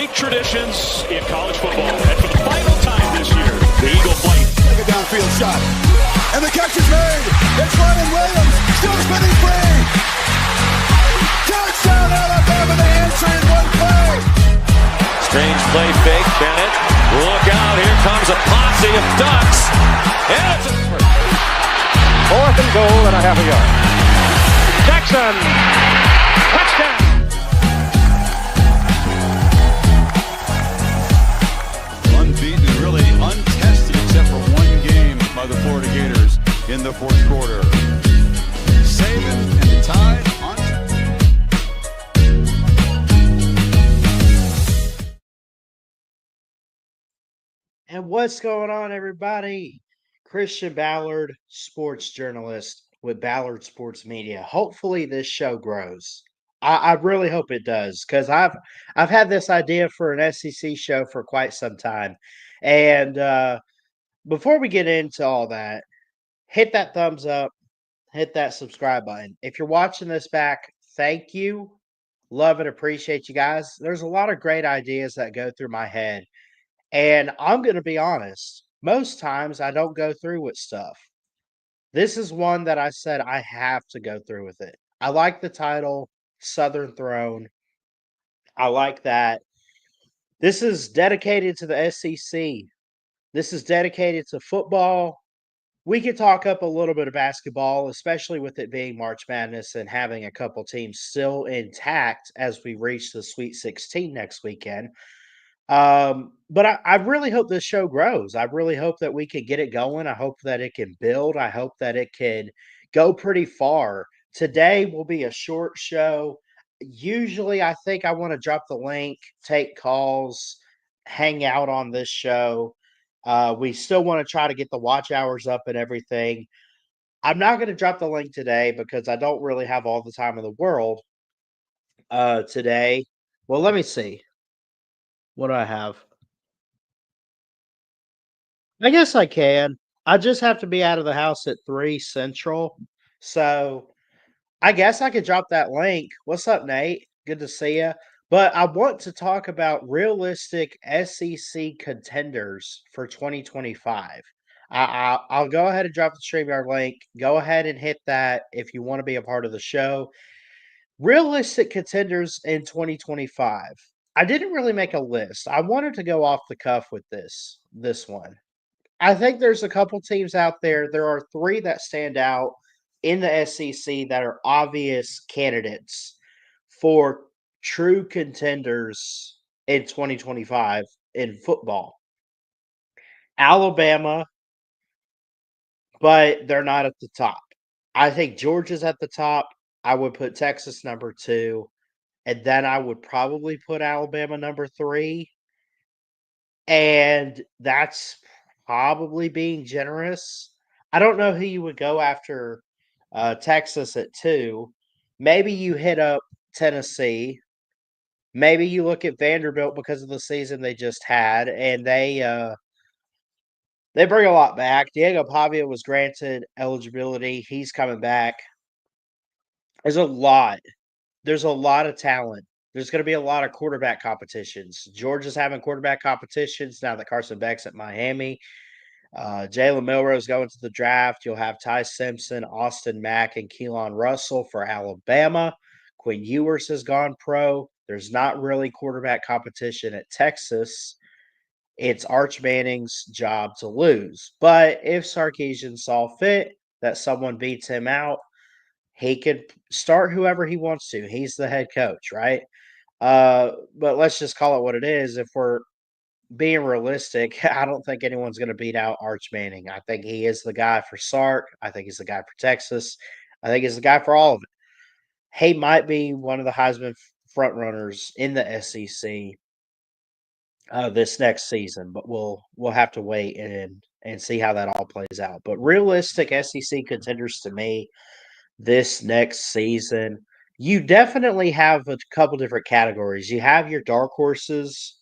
great traditions in college football. And for the final time this year, the Eagle flight. Take a downfield shot. And the catch is made. It's Ryan Williams. Still spinning free. Touchdown Alabama. They answer in one play. Strange play fake. Bennett. Look out. Here comes a posse of Ducks. And it's a 4th and goal and a half a yard. Jackson. Touchdown. Unbeaten and really untested except for one game by the Florida Gators in the 4th quarter. Saban and the Tide on. And what's going on, everybody? Christian Ballard, sports journalist with Ballard Sports Media. Hopefully this show grows. I really hope it does, because I've had this idea for an SEC show for quite some time. And before we get into all that, hit that thumbs up, hit that subscribe button. If you're watching this back, thank you. Love and appreciate you guys. There's a lot of great ideas that go through my head. And I'm going to be honest, most times I don't go through with stuff. This is one that I said I have to go through with it. I like the title, Southern Throne. I like that. This is dedicated to the SEC. This is dedicated to football. We could talk up a little bit of basketball, especially with it being March Madness and having a couple teams still intact as we reach the Sweet 16 next weekend. But I really hope this show grows. I really hope that we can get it going. I hope that it can build. I hope that it can go pretty far. Today will be a short show. Usually, I think I want to drop the link, take calls, hang out on this show. We still want to try to get the watch hours up and everything. I'm not going to drop the link today because I don't really have all the time in the world today. Well, let me see. What do I have? I guess I can. I just have to be out of the house at 3 Central. So I guess I could drop that link. What's up, Nate? Good to see you. But I want to talk about realistic SEC contenders for 2025. I'll go ahead and drop the StreamYard link. Go ahead and hit that if you want to be a part of the show. Realistic contenders in 2025. I didn't really make a list. I wanted to go off the cuff with this one. I think there's a couple teams out there. There are 3 that stand out in the SEC that are obvious candidates for true contenders in 2025 in football. Alabama, but they're not at the top. I think Georgia's at the top. I would put Texas number 2. And then I would probably put Alabama number 3. And that's probably being generous. I don't know who you would go after Texas at 2. Maybe you hit up Tennessee. Maybe you look at Vanderbilt because of the season they just had. And they bring a lot back. Diego Pavia was granted eligibility. He's coming back. There's a lot of talent. There's going to be a lot of quarterback competitions. Georgia's having quarterback competitions now that Carson Beck's at Miami. Jalen Milroe's going to the draft. You'll have Ty Simpson, Austin Mack, and Keelan Russell for Alabama. Quinn Ewers has gone pro. There's not really quarterback competition at Texas. It's Arch Manning's job to lose. But if Sarkisian saw fit that someone beats him out, he could start whoever he wants to. He's the head coach, right? But let's just call it what it is. If we're being realistic, I don't think anyone's going to beat out Arch Manning. I think he is the guy for Sark. I think he's the guy for Texas. I think he's the guy for all of it. He might be one of the Heisman front runners in the SEC this next season, but we'll have to wait and see how that all plays out. But realistic SEC contenders to me this next season, you definitely have a couple different categories. You have your dark horses.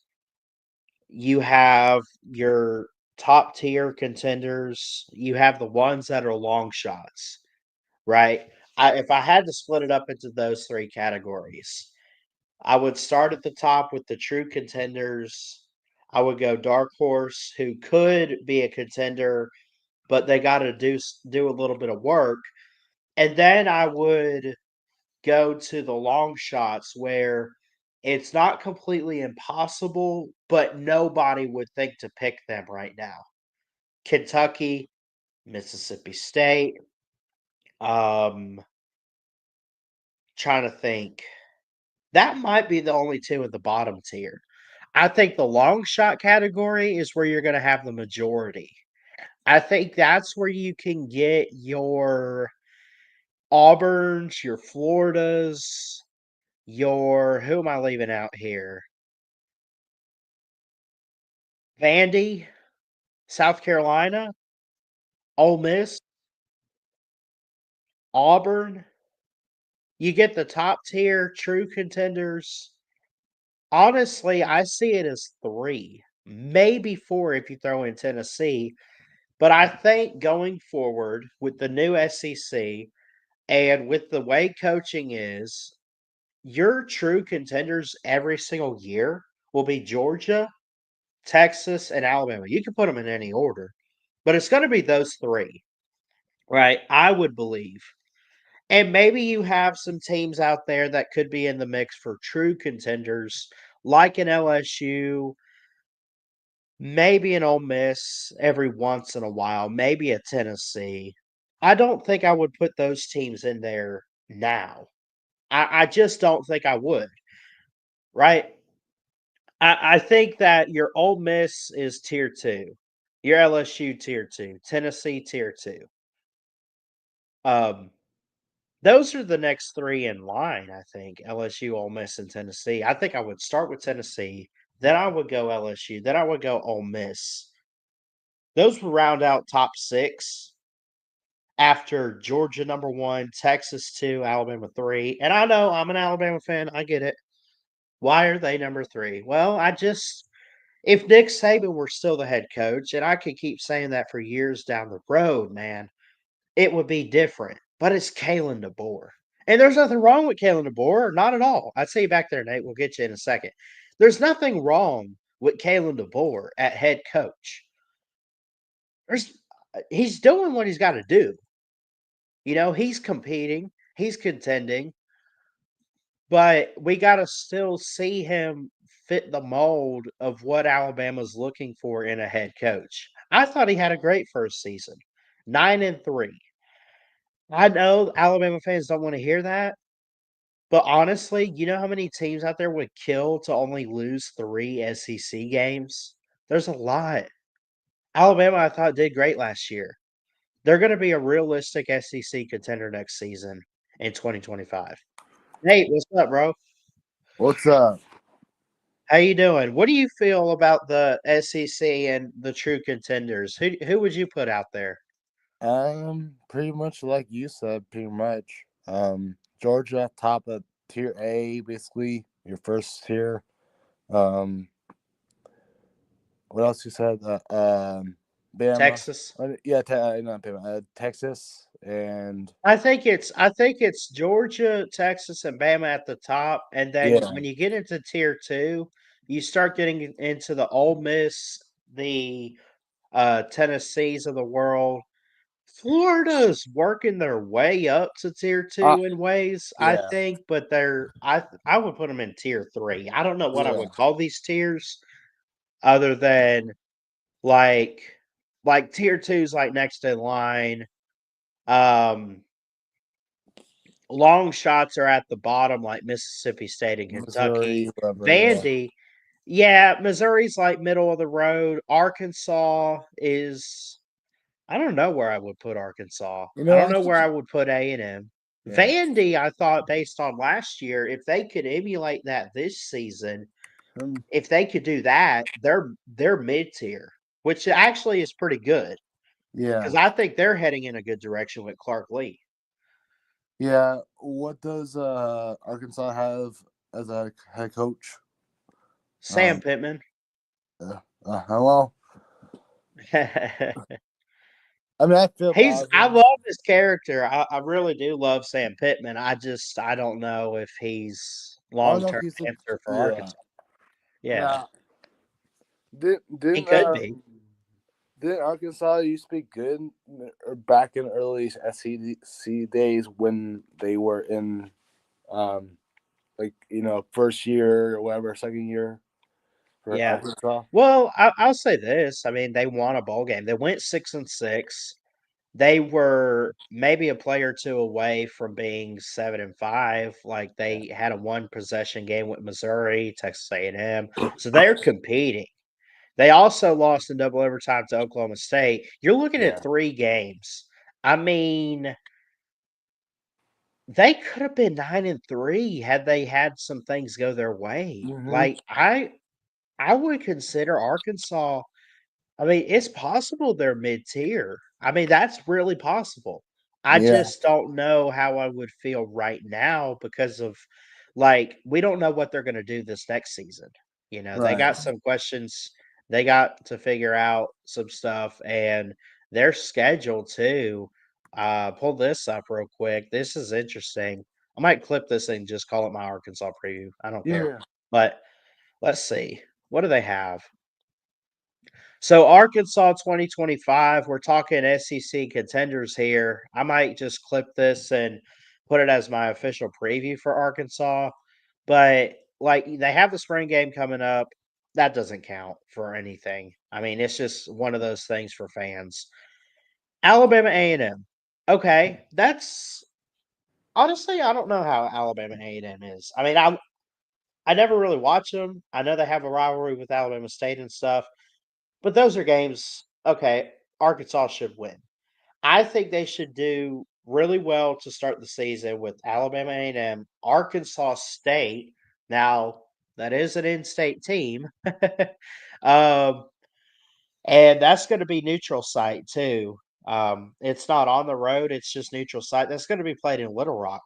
You have your top tier contenders. You have the ones that are long shots, right? If I had to split it up into those 3 categories, I would start at the top with the true contenders. I would go dark horse, who could be a contender, but they got to do a little bit of work. And then I would go to the long shots where it's not completely impossible, but nobody would think to pick them right now. Kentucky, Mississippi State, um, trying to think. That might be the only two at the bottom tier. I think the long shot category is where you're going to have the majority. I think that's where you can get your Auburns, your Floridas, your who am I leaving out here? Vandy, South Carolina, Ole Miss, Auburn. You get the top tier true contenders. Honestly, I see it as 3, maybe 4 if you throw in Tennessee. But I think going forward with the new SEC and with the way coaching is, your true contenders every single year will be Georgia, Texas, and Alabama. You can put them in any order, but it's going to be those 3, right? I would believe. And maybe you have some teams out there that could be in the mix for true contenders, like an LSU, maybe an Ole Miss every once in a while, maybe a Tennessee. I don't think I would put those teams in there now. I just don't think I would, right? I think that your Ole Miss is tier 2, your LSU tier 2, Tennessee tier 2. Um, those are the next 3 in line, I think, LSU, Ole Miss, and Tennessee. I think I would start with Tennessee, then I would go LSU, then I would go Ole Miss. Those would round out top 6 after Georgia number 1, Texas 2, Alabama 3. And I know I'm an Alabama fan, I get it. Why are they number 3? Well, if Nick Saban were still the head coach, and I could keep saying that for years down the road, man, it would be different. But it's Kalen DeBoer. And there's nothing wrong with Kalen DeBoer, not at all. I'd see you back there, Nate. We'll get you in a second. There's nothing wrong with Kalen DeBoer at head coach. He's doing what he's got to do. He's competing, he's contending, but we got to still see him fit the mold of what Alabama's looking for in a head coach. I thought he had a great first season, 9-3. I know Alabama fans don't want to hear that, but honestly, you know how many teams out there would kill to only lose 3 SEC games? There's a lot. Alabama, I thought, did great last year. They're going to be a realistic SEC contender next season in 2025. Nate, what's up, bro? What's up? How you doing? What do you feel about the SEC and the true contenders? Who would you put out there? Pretty much like you said, pretty much. Georgia, top of tier A, basically your first tier. What else you said? Bama. Texas. Yeah, not Bama. Texas and I think it's Georgia, Texas, and Bama at the top, and then yeah. when you get into tier 2, you start getting into the Ole Miss, the Tennessees of the world. Florida's working their way up to tier 2 in ways, I Yeah. think, but I would put them in tier 3. I don't know what I Yeah. would call these tiers other than like tier 2's like next in line. Um, long shots are at the bottom, like Mississippi State and Missouri, Kentucky. whatever. Yeah. Vandy, yeah, Missouri's like middle of the road. Arkansas is I don't know where I would put Arkansas. I don't I know think where I would put A&M. yeah. Vandy, I thought based on last year, if they could emulate that this season, if they could do that, they're mid-tier, which actually is pretty good Yeah. because I think they're heading in a good direction with Clark Lee. Yeah. What does Arkansas have as a head coach? Sam Pittman. Well, I mean, I feel I love his character. I really do love Sam Pittman. I don't know if he's I don't know if long-term he's a answer for yeah. Arkansas. Yeah, Now, did he didn't could be. didn't Arkansas used to be good back in early SEC days when they were in um first year or whatever, second year for Yeah. Arkansas? Well, I'll say this. I mean, they won a bowl game. They went 6-6. They were maybe a play or two away from being 7-5. Like Yeah. they had a one possession game with Missouri, Texas A&M. So they're competing. They also lost in double overtime to Oklahoma State. You're looking Yeah. at 3 games. I mean, they could have been 9-3 had they had some things go their way. Mm-hmm. Like I would consider Arkansas. I mean, it's possible they're mid-tier. I mean, that's really possible. I Yeah. just don't know how I would feel right now because of like we don't know what they're going to do this next season. They Right. got some questions. They got to figure out some stuff and their schedule too. Pull this up real quick. This is interesting. I might clip this and just call it my Arkansas preview. I don't care. Yeah. But let's see. What do they have? So Arkansas 2025, we're talking SEC contenders here. I might just clip this and put it as my official preview for Arkansas. But like they have the spring game coming up. That doesn't count for anything. I mean, it's just one of those things for fans. Alabama A&M. Okay, that's honestly I don't know how Alabama A&M is. I mean, I never really watch them. I know they have a rivalry with Alabama State and stuff. But those are games, okay, Arkansas should win. I think they should do really well to start the season with Alabama A&M, Arkansas State. Now, that is an in-state team. um, and that's going to be neutral site too. It's not on the road, it's just neutral site. That's going to be played in Little Rock.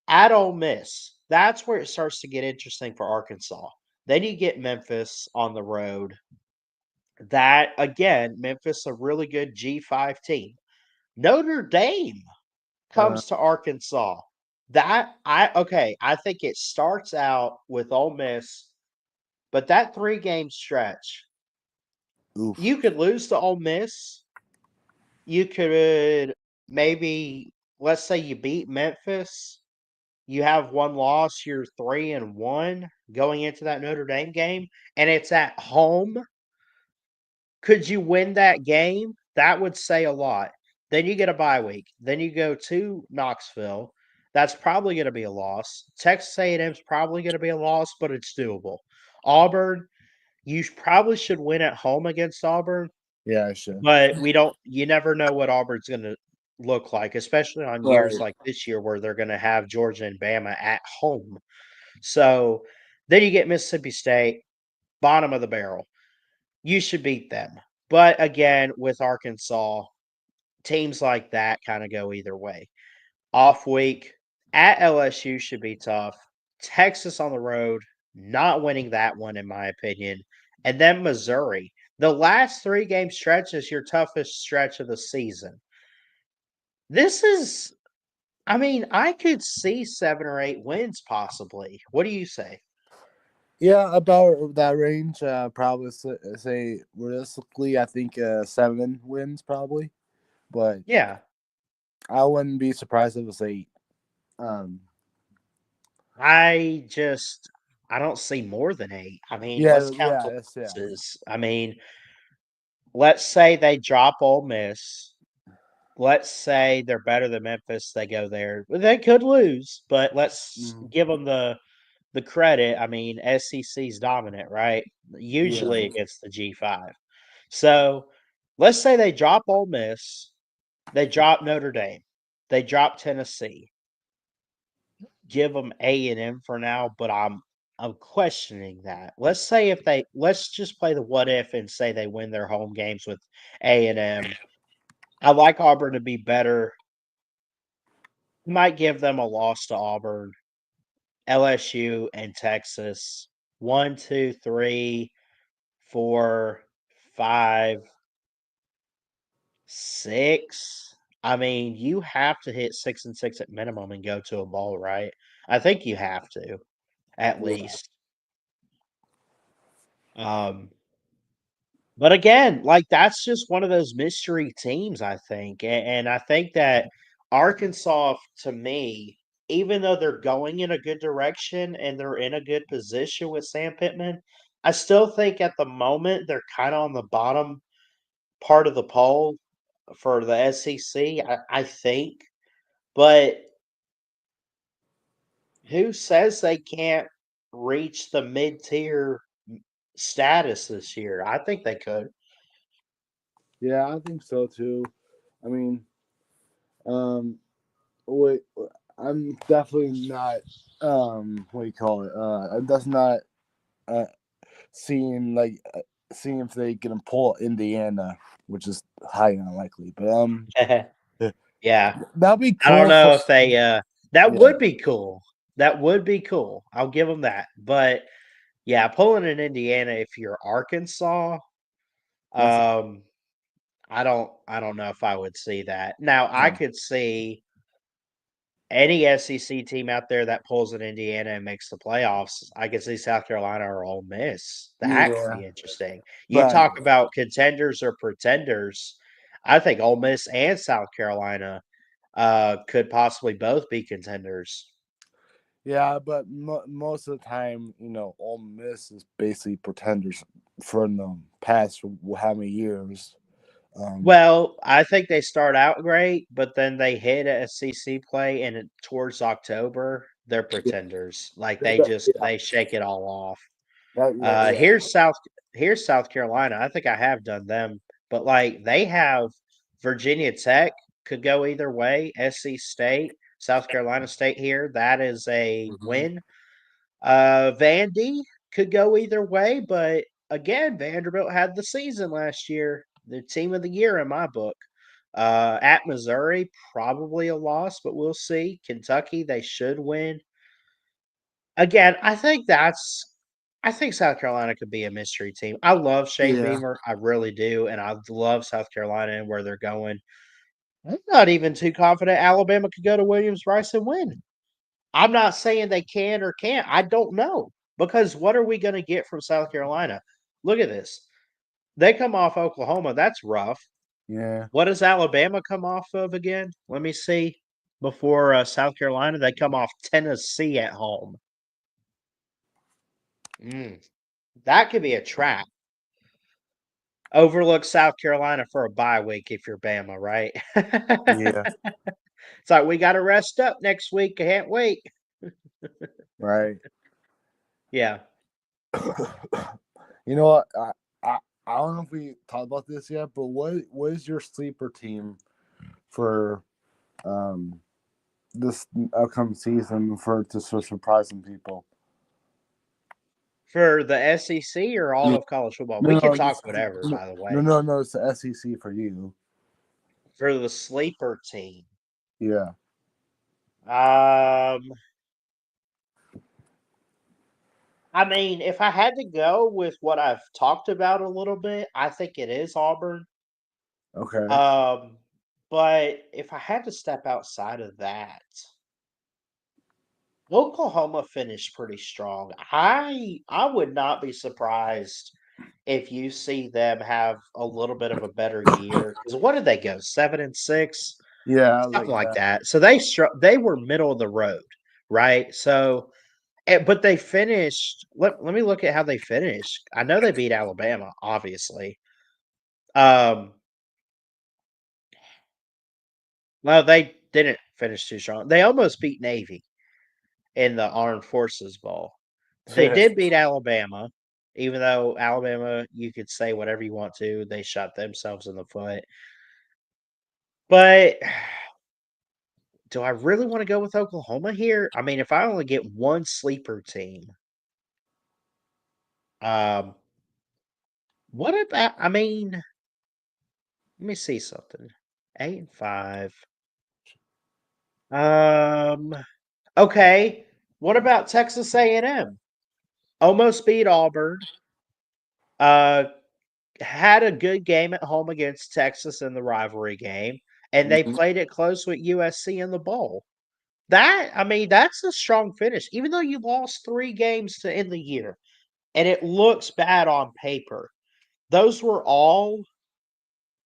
At Ole Miss, that's where it starts to get interesting for Arkansas. Then you get Memphis on the road. That again, Memphis a really good G5 team. Notre Dame Uh, comes to Arkansas. I think it starts out with Ole Miss, but that 3-game stretch, oof. you could lose to Ole Miss. You could maybe let's say you beat Memphis. You have one loss, you're 3-1 going into that Notre Dame game, and it's at home. Could you win that game? That would say a lot. Then you get a bye week. Then you go to Knoxville. That's probably going to be a loss. Texas A&M's probably going to be a loss, but it's doable. Auburn, you probably should win at home against Auburn, Yeah, I should. but we don't. You never know what Auburn's going to look like, especially on Right. years like this year where they're going to have Georgia and Bama at home. So then you get Mississippi State, bottom of the barrel. You should beat them. But again, with Arkansas, teams like that kind of go either way. Off week at LSU should be tough. Texas on the road, not winning that one, in my opinion. And then Missouri. The last 3-game stretch is your toughest stretch of the season. This is, I mean, I could see 7 or 8 wins possibly. What do you say? Yeah, about that range. Probably say realistically, I think 7 wins probably, but Yeah, I wouldn't be surprised if it's 8. Um, I don't see more than 8. I mean, let's yeah, count yeah, the that's yeah. losses. I mean, let's say they drop Ole Miss. Let's say they're better than Memphis. They go there. Well, they could lose, but let's Mm, give them the credit. I mean, SEC's dominant, right? yeah, Usually against the G5. So let's say they drop Ole Miss. They drop Notre Dame. They drop Tennessee. Give them A&M for now, but I'm questioning that. Let's just play the what if and say they win their home games with A&M. I like Auburn to be better. Might give them a loss to Auburn, LSU, and Texas. 1, 2, 3, 4, 5, 6. I mean, you have to hit 6-6 at minimum and go to a bowl, right? I think you have to. at Yeah. least. But again, like that's just one of those mystery teams, I think. And I think that Arkansas, to me, even though they're going in a good direction and they're in a good position with Sam Pittman, I still think at the moment they're kind of on the bottom part of the poll for the SEC, I think. But who says they can't reach the mid-tier status this year? I think they could. Yeah, I think so too. I mean, wait, I'm definitely not. What do you call it? That's not uh seeing seeing if they can pull Indiana, which is highly unlikely. But Yeah. that'd be I don't cool for. know if they that Yeah, would be cool. That would be cool. I'll give them that. But yeah, pulling in Indiana if you're Arkansas, that's I don't know if I would see that. Now, I no. could see any SEC team out there that pulls in Indiana and makes the playoffs. I could see South Carolina or Ole Miss. That could Yeah, be interesting. You but talk about contenders or pretenders. I think Ole Miss and South Carolina could possibly both be contenders. yeah, but most of the time, Ole Miss is basically pretenders for the past how many years. Well, I think they start out great, but then they hit a SEC play and towards October, they're Yeah, pretenders. Like yeah, they shake it all off. yeah, yeah, Here's South Carolina. I think I have done them, but like they have Virginia Tech could go either way. SC State, South Carolina State here. That is a hmm win. Vandy could go either way, but again, Vanderbilt had the season last year, the team of the year in my book. At Missouri, probably a loss, but we'll see. Kentucky, they should win. Again, I think South Carolina could be a mystery team. I love Shane yeah, Beamer, I really do, and I love South Carolina and where they're going. I'm not even too confident Alabama could go to Williams-Brice and win. I'm not saying they can or can't. I don't know because what are we going to get from South Carolina? Look at this. They come off Oklahoma. That's rough. yeah. What does Alabama come off of again? Let me see. Before South Carolina, they come off Tennessee at home. That could be a trap. Overlook South Carolina for a bye week if you're Bama, right? Yeah, It's like we got to rest up next week. I can't wait. right. Yeah. You know what? I don't know if we talked about this yet, but what is your sleeper team for this upcoming season for to surprise some people? For the SEC or all Yeah. of college football? We No, can no, talk just, whatever, no, by the no, way. no, no. It's the SEC for you. For the sleeper team. Yeah. Um, I mean, if I had to go with what I've talked about a little bit, I think it is Auburn. Okay. Um, but if I had to step outside of that, Oklahoma finished pretty strong. I would not be surprised if you see them have a little bit of a better year. Because what did they go 7-6, Yeah, something like like that. that. So they were middle of the road, right? So, but they finished. Let me look at how they finished. I know they beat Alabama, obviously. Um, well, they didn't finish too strong. They almost beat Navy in the Armed Forces Bowl. They did beat Alabama, even though Alabama, you could say whatever you want to. They shot themselves in the foot. But do I really want to go with Oklahoma here? I mean, if I only get one sleeper team, um, what about? I mean, let me see something. 8-5. Um, okay. What about Texas A&M? Almost beat Auburn. Uh, had a good game at home against Texas in the rivalry game, and they Mhm. played it close with USC in the bowl. That's a strong finish. Even though you lost 3 games to end the year, and it looks bad on paper, those were all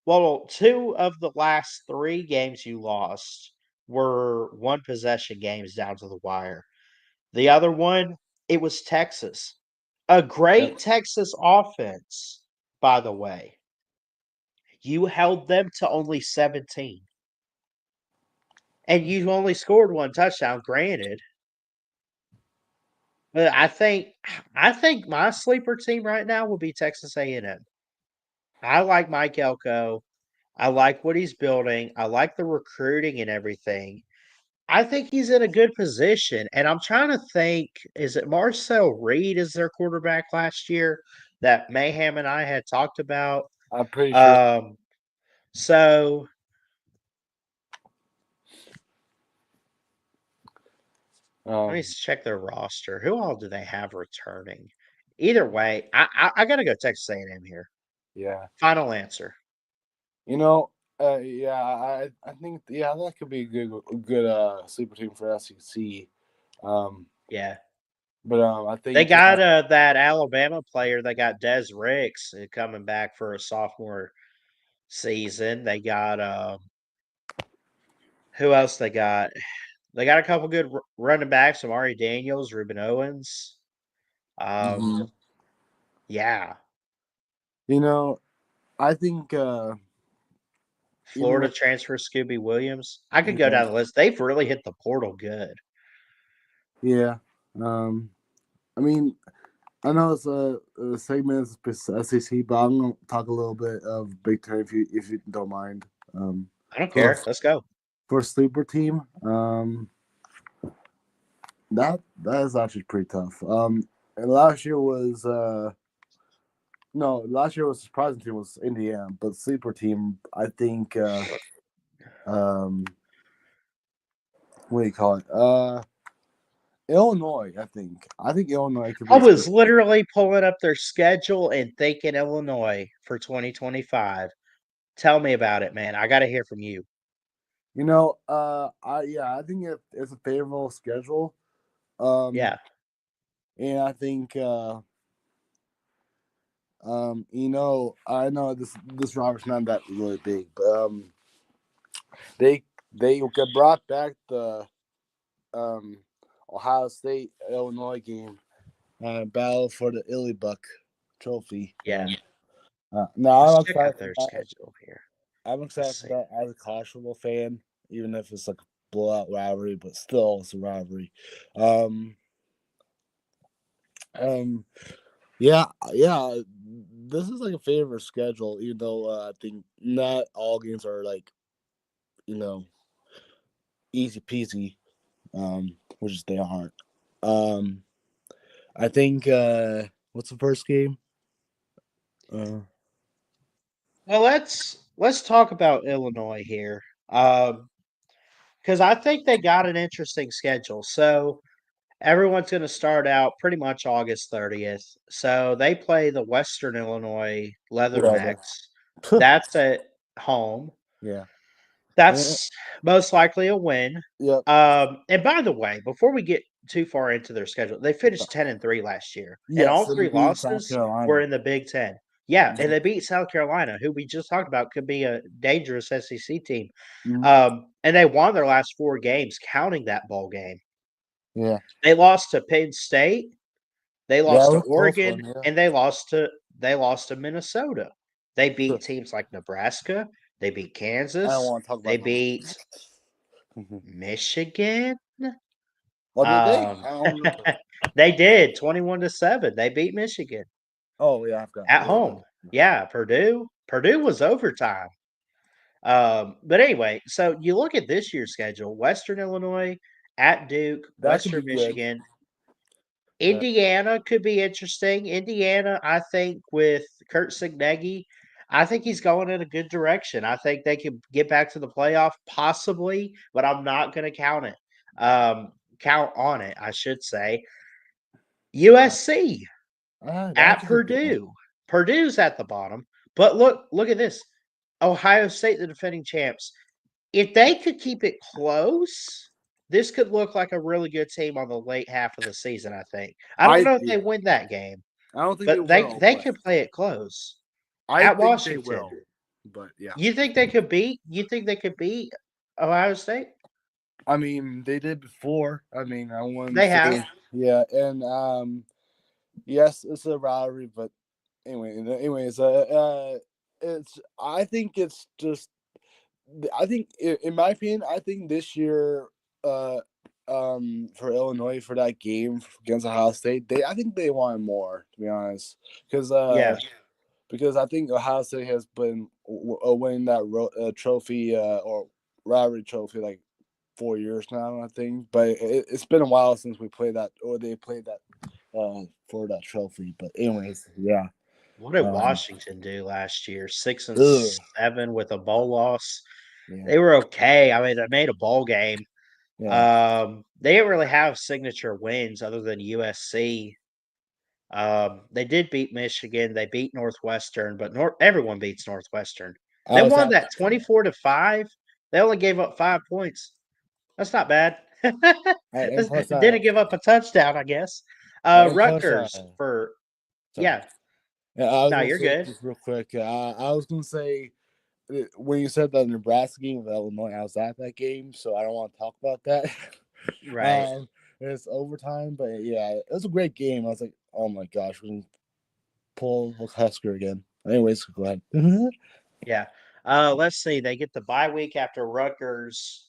well, 2 of the last 3 games you lost were one possession games down to the wire. The other one, it was Texas. A great Yep. Texas offense, by the way. You held them to only 17. And you only scored 1 touchdown, granted. But I think my sleeper team right now will be Texas A&M. I like Mike Elko. I like what he's building. I like the recruiting and everything. I think he's in a good position, and I'm trying to think, is it Marcel Reed as their quarterback last year that Mayhem and I had talked about? I'm pretty sure. So let me check their roster. Who all do they have returning? Either way, I gotta go Texas A&M here. Yeah. Final answer. Yeah, I think that could be a good sleeper team for SEC. Yeah. But I They think got that Alabama player. They got Des Ricks coming back for a sophomore season. They got who else they got? They got a couple good running backs: Amari Daniels, Ruben Owens. Mhm. Yeah, I think even Florida with transfer Scooby Williams. I could go yeah, down the list. They've really hit the portal good. yeah. I mean, I know it's a segment is SEC, but I'm gonna talk a little bit of Big Ten if you don't mind. I don't For care. Let's go. for a sleeper team, that is actually pretty tough. And last year was no, last year was surprising team was Indiana, but sleeper team I think um what do you call it? Illinois, I think Illinois could I be. was literally pulling up their schedule and thinking Illinois for 2025. Tell me about it, man. I got to hear from you. I think it's a favorable schedule. Yeah. And I think I know this roster's not that really big, but they get brought back the um Ohio State Illinois game battle for the Illy Buck trophy. Yeah. Now Let's I'm check excited out for their that. schedule here. I'm Let's excited for see. that as a college football fan, even if it's like a blowout rivalry, but still it's a rivalry. Um, um, yeah. This is like a favorite schedule, even though I think not all games are like you know easy peasy, which is they aren't. Um, I think what's the first game? Well, let's talk about Illinois here. Because I think they got an interesting schedule. So everyone's going to start out pretty much August 30th. So they play the Western Illinois Whatever. Leathernecks. That's at home. Yeah. That's most likely a win. Yep. And by the way, before we get too far into their schedule, they finished 10-3 last year, and all Yes, and 3 beat South losses were Carolina. in the Big Ten. Yeah, and they beat South Carolina, who we just talked about could be a dangerous SEC team. Mhm. And they won their last 4 games, counting that bowl game. Yeah. They lost to Penn State, they Yeah, lost it to was a close Oregon, one. Yeah. and they lost to Minnesota. They Sure. beat teams like Nebraska, they beat I don't Kansas, want to talk they about them. beat Michigan. Oh, did they? Um, I don't remember. they did 21-7. They beat Michigan Oh, yeah, I forgot. at Yeah. home. Yeah, Purdue. Purdue was overtime. But anyway, so you look at this year's schedule: Western Illinois at Duke, That could be Western good. Michigan, Yeah. Indiana could be interesting. Indiana, I think, with Kurt Signegi, I think he's going in a good direction. I think they could get back to the playoff, possibly, but I'm not going to count on it, I should say. USC That at could be good. Purdue. Purdue's at the bottom, but look at this. Ohio State, the defending champs. If they could keep it close, this could look like a really good team on the late half of the season, I think. I don't I know if they yeah. win that game, I don't think they but they will, they but could play it close I at think they Washington. will. But yeah, You think they could beat Ohio State? I mean they did before. I mean I wouldn't They say have. yeah, and yes, it's a rivalry, but anyways, it's I think it's just I think in my opinion, I think this year, uh, for Illinois for that game against Ohio State, I think they wanted more to be honest, because Yeah. because I think Ohio State has been winning that trophy or rivalry trophy like 4 years now, I think. But it's been a while since we played that or they played that for that trophy. But anyways, yeah. What did Um, Washington do last year? 6 and ugh, 7 with a bowl loss. yeah, They were okay. I mean, they made a bowl game. yeah. They didn't really have signature wins other than USC. They did beat Michigan. They beat Northwestern, but everyone beats Northwestern. I They was won at that 24-5. They only gave up 5 points. That's not bad. and plus Didn't give up a touchdown, I guess. and plus Rutgers for sorry. yeah. Yeah, I was No, gonna you're say good. just real quick. I was gonna say when you said the Nebraska game with Illinois, I was at that game, so I don't want to talk about that. Right. It's overtime, but yeah, it was a great game. I was like, oh my gosh, we can pull Husker again. Anyways, go ahead. Yeah. Let's see. They get the bye week after Rutgers.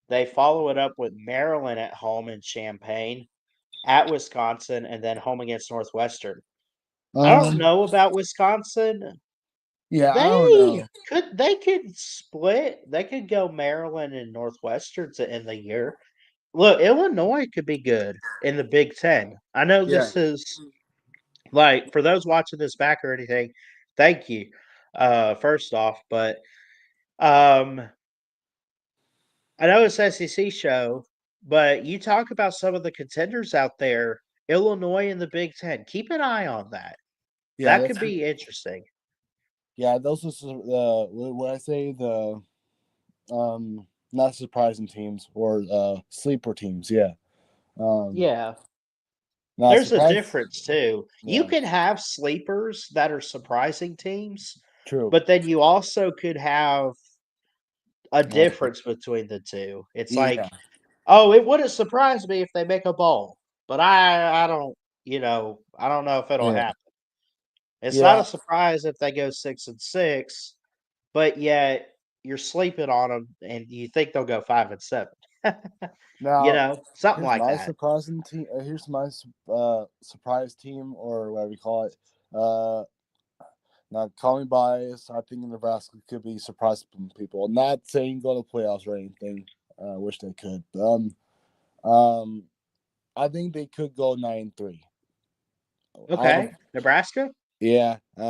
They follow it up with Maryland at home in Champaign, at Wisconsin, and then home against Northwestern. I don't um, know about Wisconsin. yeah, I don't They know. could split. They could go Maryland and Northwestern to end the year. Look, Illinois could be good in the Big Ten. I know Yeah, this is like for those watching this back or anything, thank you. First off, but um I know it's SEC show, but you talk about some of the contenders out there, Illinois in the Big Ten. Keep an eye on that. yeah, That that's could be interesting. yeah. Those are what I say the not surprising teams or sleeper teams. Yeah, um, Yeah. not There's a surprised. difference too. You Yeah, can have sleepers that are surprising teams, true. but then you also could have a Uh, difference between the two. It's like, yeah, oh, it wouldn't surprise me if they make a bowl, but I don't, I don't know if it'll yeah, happen. It's not a yeah. surprise if they go 6-6, but yet you're sleeping on them and you think they'll go 5-7. Now, Something here's like my that. surprising team. Here's my surprise team, or whatever we call it. Now, call me biased. I think Nebraska could be surprising people. Not saying go to playoffs or anything. I wish they could. Um, I think they could go 9-3. I don't. Okay, Nebraska. Yeah. I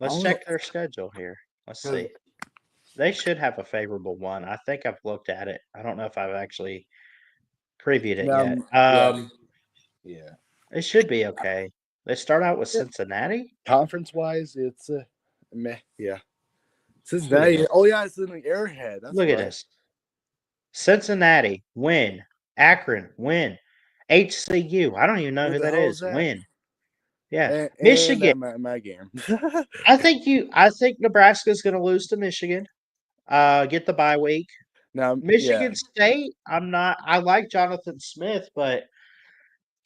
Let's don't know. check their schedule here. Let's 'Cause, see. They should have a favorable one. I think I've looked at it. I don't know if I've actually previewed it yet. yeah. Yeah. It should be okay. They start out with Cincinnati. Conference wise, it's meh. Yeah. Look at Cincinnati. this. Oh yeah, it's in the Airhead. That's Look at right. this. Cincinnati win. Akron win. HCU. I don't even know Who who the that hell is is. that? Win. Yeah. And Michigan. that my game. I think Nebraska's going to lose to Michigan. Get the bye week. Now, yeah, Michigan State, I like Jonathan Smith, but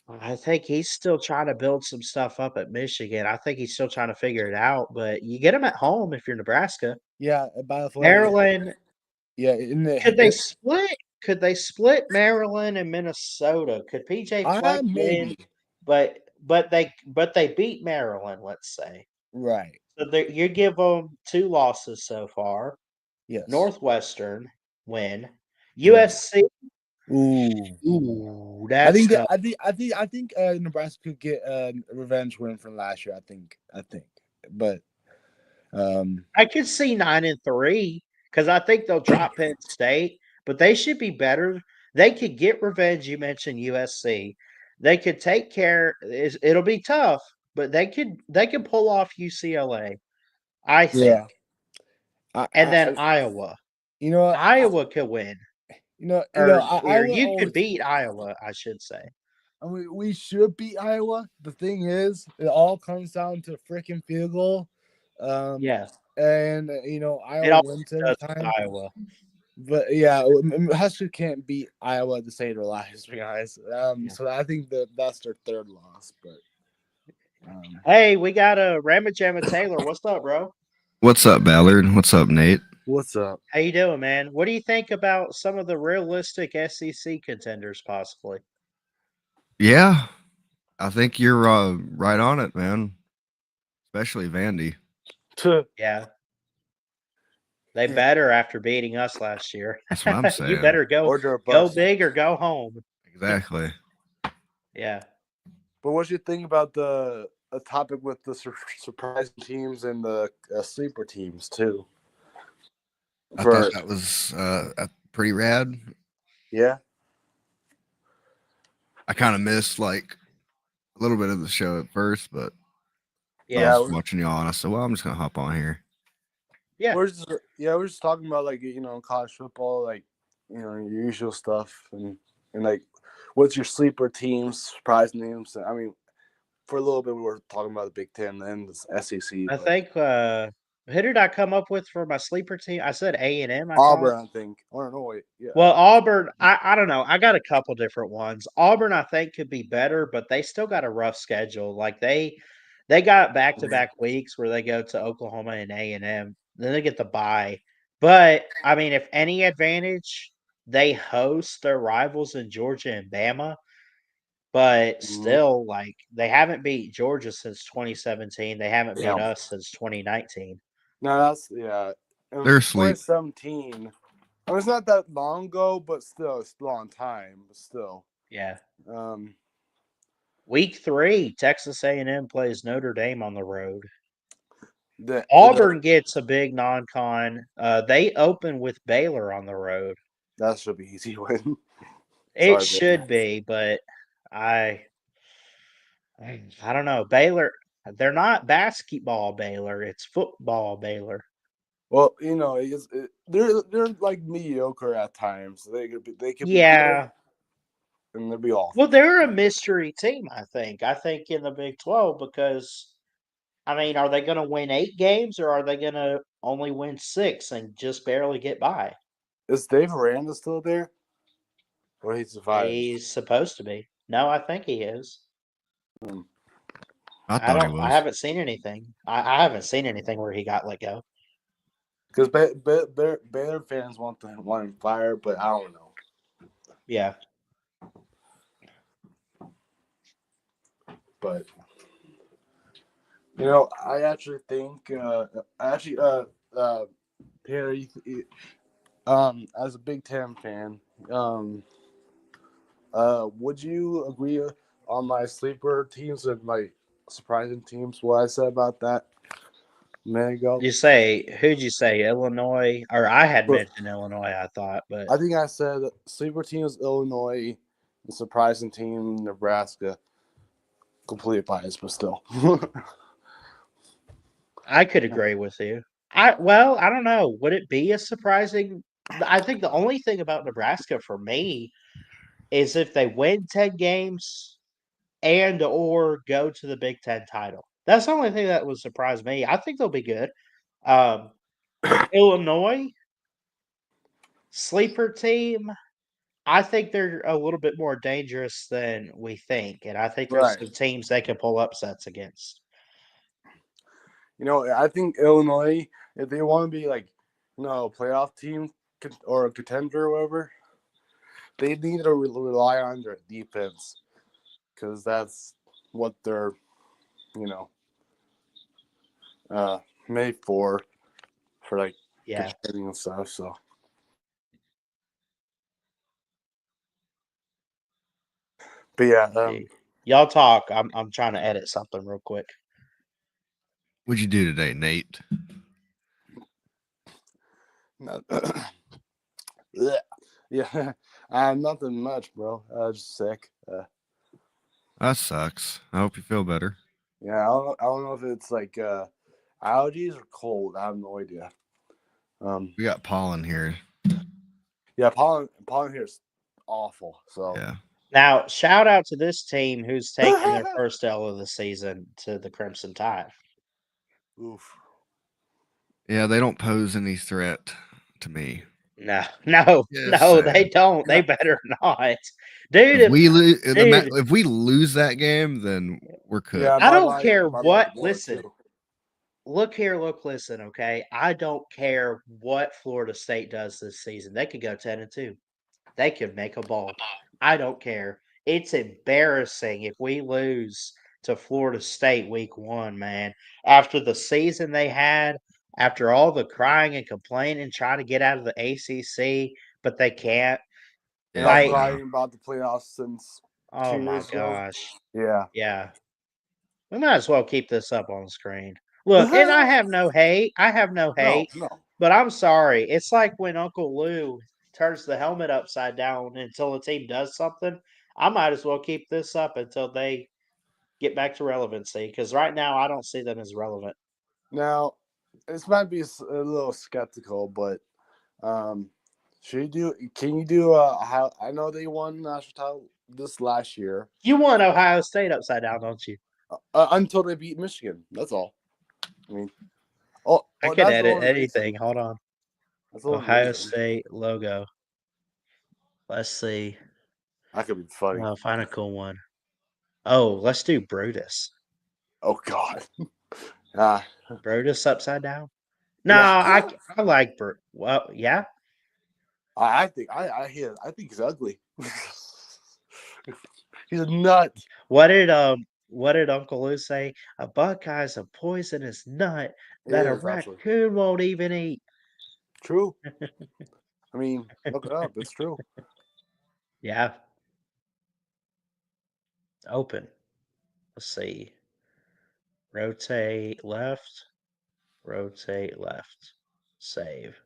I think he's still trying to build some stuff up at Michigan. I think he's still trying to figure it out, but you get him at home if you're Nebraska. yeah. By the way, Maryland, yeah. In could they the split? Could they split Maryland and Minnesota? Could PJ Fleck win? maybe But they beat Maryland, let's say. right. So you give them 2 losses so far. Yes. Northwestern win. Yeah. USC, Ooh. ooh, I that's think that tough. I think Nebraska could get a revenge win from last year. I think, but um, I could see 9-3 because I think they'll drop Penn State, but they should be better. They could get revenge. You mentioned USC. They could take care. It'll be tough, but they could pull off UCLA. I think, yeah. and then Iowa. You know what? Iowa could win. Or would you always. could beat Iowa, I should say. I mean, we should beat Iowa. The thing is, it all comes down to freaking field goal. Yeah, And it Iowa always wins every does with time. Iowa. But yeah, Husker can't beat Iowa to save their lives, to be honest. Yeah. So I think that's their third loss. But Hey, we got a Ramajamma Taylor. What's up, bro? What's up, Ballard? What's up, Nate? what's up? How you doing, man? What do you think about some of the realistic SEC contenders, possibly? Yeah, I think you're right on it, man. Especially Vandy. Yeah, they better after beating us last year. That's what I'm saying. You better Or they're a go bust. big or go home. Exactly. Yeah. But what you think about the a topic with the surprising teams and the sleeper teams too? I thought that was pretty rad. Yeah. I kind of missed like a little bit of the show at first, but Yeah. I was watching y'all and I said, well, I'm just going to hop on here. Yeah. We're just talking about like college football, like your usual stuff and like what's your sleeper teams, surprise names. I mean, for a little bit we were talking about the Big Ten and the SEC. I but think who did I come up with for my sleeper team? I said A&M, I Auburn, thought. I think. I don't know. Wait, yeah. Well, Auburn, I don't know. I got a couple different ones. Auburn, I think, could be better, but they still got a rough schedule. Like they got back-to-back weeks where they go to Oklahoma and A&M. Then they get the bye. But I mean, if any advantage, they host their rivals in Georgia and Bama. But still, like they haven't beat Georgia since 2017. They haven't beat Yeah. us since 2019. No, that's yeah. And They're asleep. 2017. I mean, it's not that long ago, but still, it's a long time. But still, Yeah. um, Week 3, Texas A&M plays Notre Dame on the road. the Auburn gets a big non-con. They open with Baylor on the road. that should be easy win. It Sorry, should be, but I don't know. Baylor, they're not basketball Baylor. It's football Baylor. Well, they're like mediocre at times. They could be Yeah. good, and they'd be awful. Well, they're a mystery team, I think. I think in the Big 12 because, I mean, are they going to win 8 games or are they going to only win 6 and just barely get by? Is Dave Aranda still there? Or he survived? He's supposed to be. No, I think he is. I thought he was. I haven't seen anything. I haven't seen anything where he got let go. Because Baylor fans want him fired, but I don't know. Yeah. But I actually think Perry, as a Big Ten fan, would you agree on my sleeper teams and my surprising teams? What I said about that a minute ago. Who'd you say? Illinois? Or I had mentioned Illinois, I thought, but I think I said sleeper teams Illinois, and surprising team Nebraska. Completely biased, but still. I could agree with you. I don't know. Would it be a surprising? I think the only thing about Nebraska for me is if they win 10 games and or go to the Big Ten title. That's the only thing that would surprise me. I think they'll be good. Illinois, sleeper team. I think they're a little bit more dangerous than we think, and I think there's some teams they can pull upsets against. I think Illinois, if they want to be like, a playoff team or a contender or whatever, they need to rely on their defense because that's what they're, made for like contending and stuff. So. But yeah, y'all talk. I'm trying to edit something real quick. What'd you do today, Nate? Yeah, nothing much, bro. Just sick. That sucks. I hope you feel better. Yeah, I don't know if it's like allergies or cold. I have no idea. We got pollen here. Yeah, pollen here is awful. So Yeah. Now, shout out to this team who's taking their first L of the season to the Crimson Tide. oof. Yeah, they don't pose any threat to me. No, no, Just no, they saying. don't. They better not, dude. Dude, If we lose that game, then we're Yeah, cooked. I don't care my mind what. blown Listen, too. look here, look, listen. Okay, I don't care what Florida State does this season. They could go 10-2. They could make a bowl. I don't care. It's embarrassing if we lose to Florida State week 1, man. After the season they had, after all the crying and complaining, trying to get out of the ACC, but they can't. And I'm Like, Yeah. crying about the playoffs since oh 2 years my ago. gosh. Yeah. Yeah. We might as well keep this up on the screen. Look, and I have no hate. I have no No, hate, no. but I'm sorry. It's like when Uncle Lou turns the helmet upside down until the team does something. I might as well keep this up until they get back to relevancy because right now I don't see them as relevant. Now, this might be a little skeptical, but should you do? Can you do? How I know they won national title this last year You want Ohio State upside down, don't you? until they beat Michigan. That's all. I mean, I could that's the edit only anything. reason. Hold on. That's the only Ohio reason. State logo. Let's see. That could be funny. Find a cool one. Oh, let's do Brutus. Oh God. Ah, Brutus upside down. No, yeah. I like Bert. Well, yeah. I think I think he's ugly. He's a nut. What did Uncle Lou say? A Buckeye's a poisonous nut It that a is actually raccoon won't even eat. true. I mean, look it up. It's true. Yeah. Open. Let's see. Rotate left. Rotate left. Save.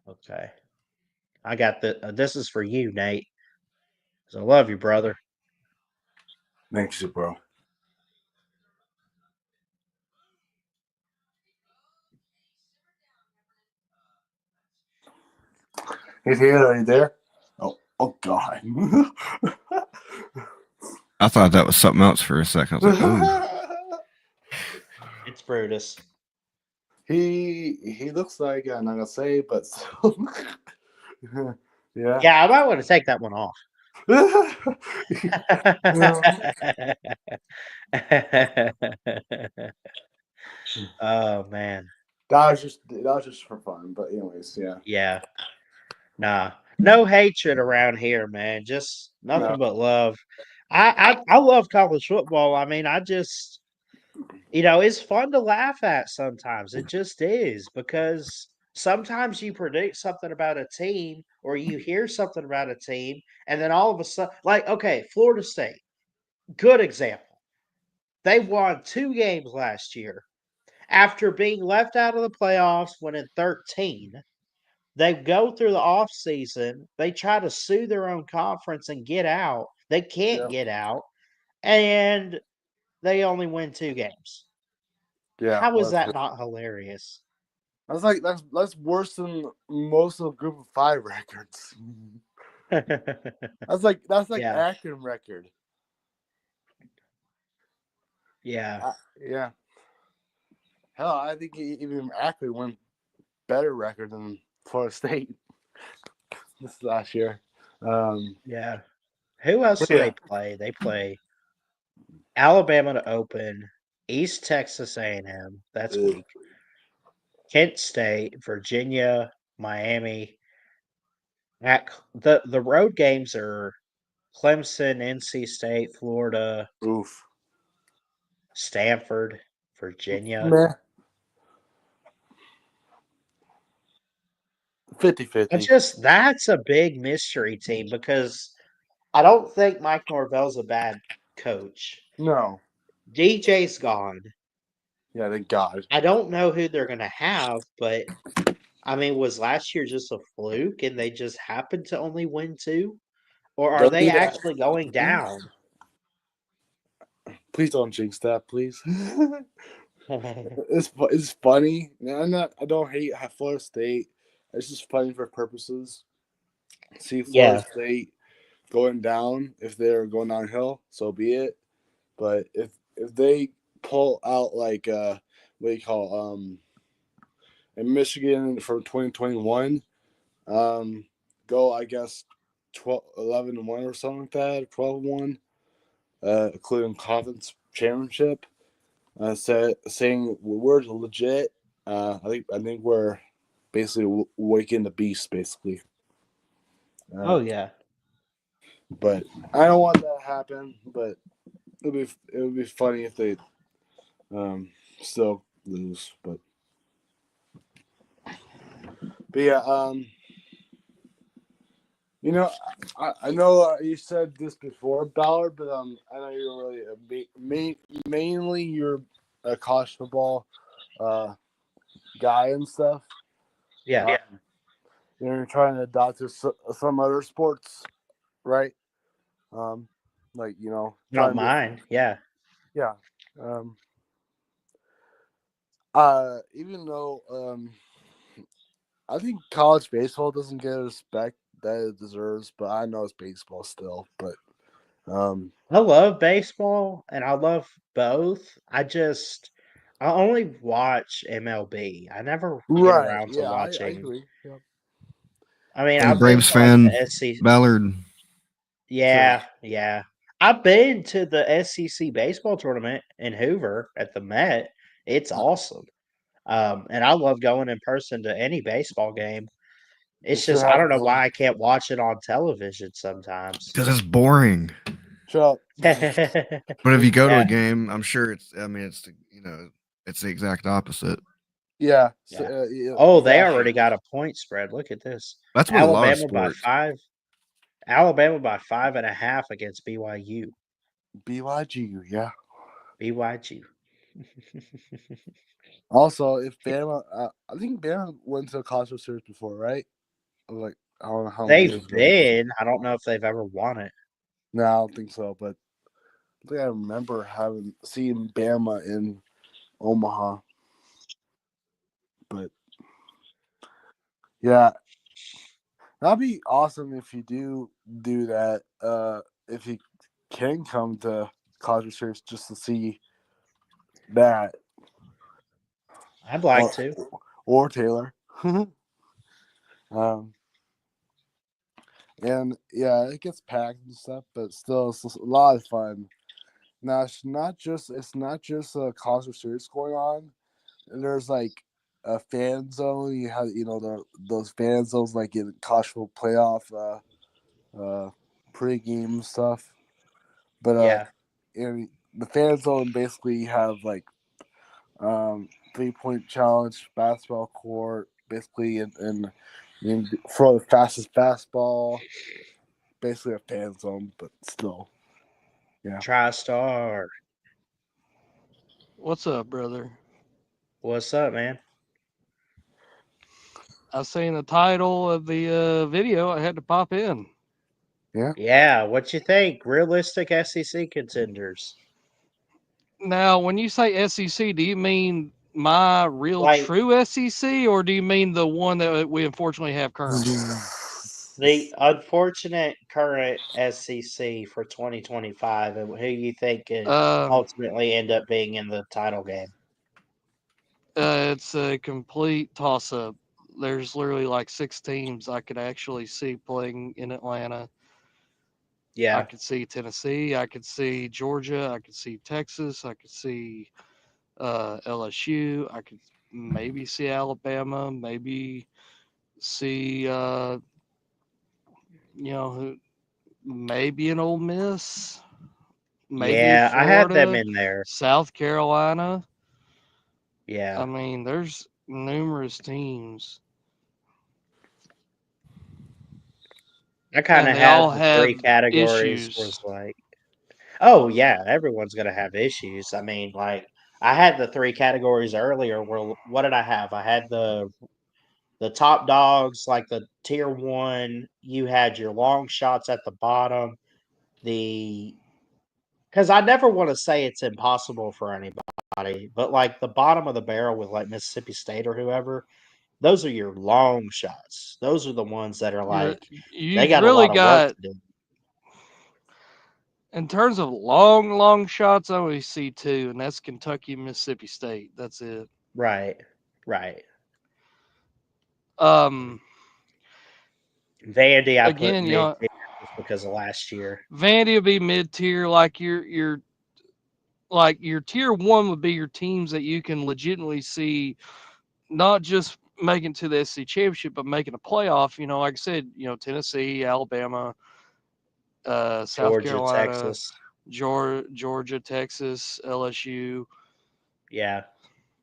Okay. I got this is for you, Nate. 'Cause I love you, brother. Thanks, bro. He's here. Are you there? Oh God. I thought that was something else for a second. I was like, oh, It's Brutus. he looks like I'm not gonna say, but still, yeah. Yeah, I might want to take that one off. Oh man. That was just for fun. But anyways, yeah. Yeah. Nah. No hatred around here, man. Just No. nothing but love. I love college football. I mean, I just it's fun to laugh at sometimes. It just is because sometimes you predict something about a team or you hear something about a team, and then all of a sudden, like, okay, Florida State, good example. They won 2 games last year after being left out of the playoffs when in 13. They go through the off season. They try to sue their own conference and get out. They can't Yeah. get out, and they only win 2 games. Yeah. How is Well, that not hilarious? that's worse than most of the Group of 5 records. That's like Yeah. Akron record. Yeah. Yeah. Hell, I think even Akron went better record than Florida State this last year. Yeah. Who else do Yeah. they play? They play Alabama to open, East Texas A&M. That's Ugh. weak. Kent State, Virginia, Miami. The road games are Clemson, NC State, Florida, Oof. Stanford, Virginia. Meh. 50-50. That's a big mystery team because I don't think Mike Norvell's a bad coach. No. DJ's gone. Yeah, thank God. I don't know who they're gonna have, but I mean, was last year just a fluke and they just happened to only win 2? Or are Don't they do that. actually going down? Please don't jinx that, please. It's funny. I don't hate Florida State. It's just funny for purposes. See Florida Yeah. State going down. If they're going downhill, so be it. But if they pull out like what do you call in Michigan from 2021, go I guess 12, 11-1 or something like that, 12-1, including conference championship. Saying we're legit. I think we're basically waking the beast, basically. Oh yeah. But I don't want that to happen. But it would be funny if they still lose. But yeah, I know you said this before, Ballard, but I know you're really mainly you're a college football guy and stuff. Yeah. You're trying to adopt to some other sports, right? Like Don't trying to mind. Yeah. yeah. Um, even though I think college baseball doesn't get the respect that it deserves, but I know it's baseball still. But I love baseball and I love both. I only watch MLB. I never get right, around to yeah, I watching. agree. Yeah, I mean, Are you I've been Braves to like fan, the SEC. Ballard? sure. Yeah, yeah. I've been to the SEC baseball tournament in Hoover at the Met. It's awesome. And I love going in person to any baseball game. You It's should just I have don't know gone. why I can't watch it on television sometimes. Because it's boring. Shut up. But if you go to a Yeah, game, I'm sure it's. I mean, it's the exact opposite. Yeah, so, yeah. yeah, Oh, they exactly. already got a point spread. Look at this. That's with a lot of Alabama by sports. 5. Alabama by 5.5 against BYU. BYG, yeah. BYU. Also, if Bama, I think Bama went to a college series before, right? Like I don't know how many years They've ago. been. I don't know if they've ever won it. No, I don't think so. But I think I remember seeing Bama in Omaha. But yeah, that'd be awesome if you do that. If you can come to college series just to see that, I'd like or to. or Taylor. um, and yeah, it gets packed and stuff, but still, it's a lot of fun. Now it's not just a concert series going on. There's like a fan zone. You have those fan zones like in college football playoff pregame stuff. But Yeah. in the fan zone basically you have like 3-point challenge basketball court basically and you can throw the fastest fastball. Basically a fan zone, but still, yeah. TriStar. What's up, brother? What's up, man? I seen the title of the video. I had to pop in. Yeah, what you think? Realistic SEC contenders. Now, when you say SEC, do you mean my real Like true SEC, or do you mean the one that we unfortunately have currently? the unfortunate current SEC for 2025 and who you think could Um, ultimately end up being in the title game. it's a complete toss-up. There's literally like 6 teams I could actually see playing in Atlanta. I Yeah. could see Tennessee. I could see Georgia. I could see Texas. I could see LSU. I could maybe see Alabama. Maybe see maybe an Ole Miss. Maybe Yeah, I had them Florida, in there. South Carolina. I Yeah. mean, there's numerous teams, I kind and of they had all the have 3 categories issues. was like, oh yeah, everyone's gonna have issues. I mean, like I had the 3 categories earlier where what did I have? I had the top dogs, like the tier 1, you had your long shots at the bottom, the because I never want to say it's impossible for anybody, but like the bottom of the barrel with like Mississippi State or whoever, those are your long shots. Those are the ones that are You're like they you've got a really lot of work got to do. in terms of long shots. I only see two, and that's Kentucky and Mississippi State. That's it. Right. Right. Um, Vandy I put again, mid tier just because of last year. Vandy will be mid tier. Like your tier one would be your teams that you can legitimately see not just making to the SEC championship, but making a playoff. Like I said, Tennessee, Alabama, South Georgia, Carolina, Texas. Georgia, Texas, LSU. Yeah.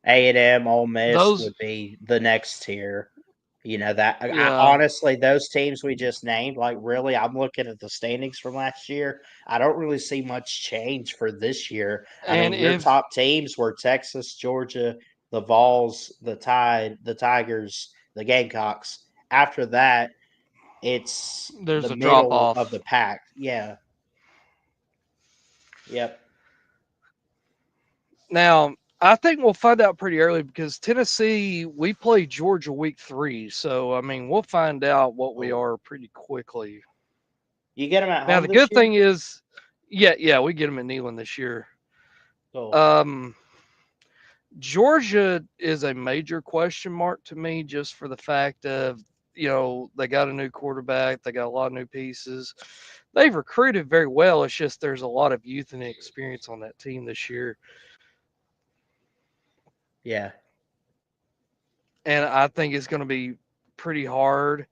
A&M, Ole Miss Those, would be the next tier. That yeah. honestly, those teams we just named, like really, I'm looking at the standings from last year. I don't really see much change for this year. I And mean, your if top teams were Texas, Georgia, the Vols, the Tide, the Tigers, the Gamecocks. After that, it's there's the a drop middle of off. the pack. Yeah. Yep. Now, I think we'll find out pretty early because Tennessee, we play Georgia week 3. So, I mean, we'll find out what we Oh. are pretty quickly. You get them at Now, home the this good year? thing is, yeah, we get them at Neyland this year. Cool. Georgia is a major question mark to me just for the fact of, they got a new quarterback, they got a lot of new pieces. They've recruited very well. It's just there's a lot of youth and experience on that team this year. Yeah. And I think it's going to be pretty hard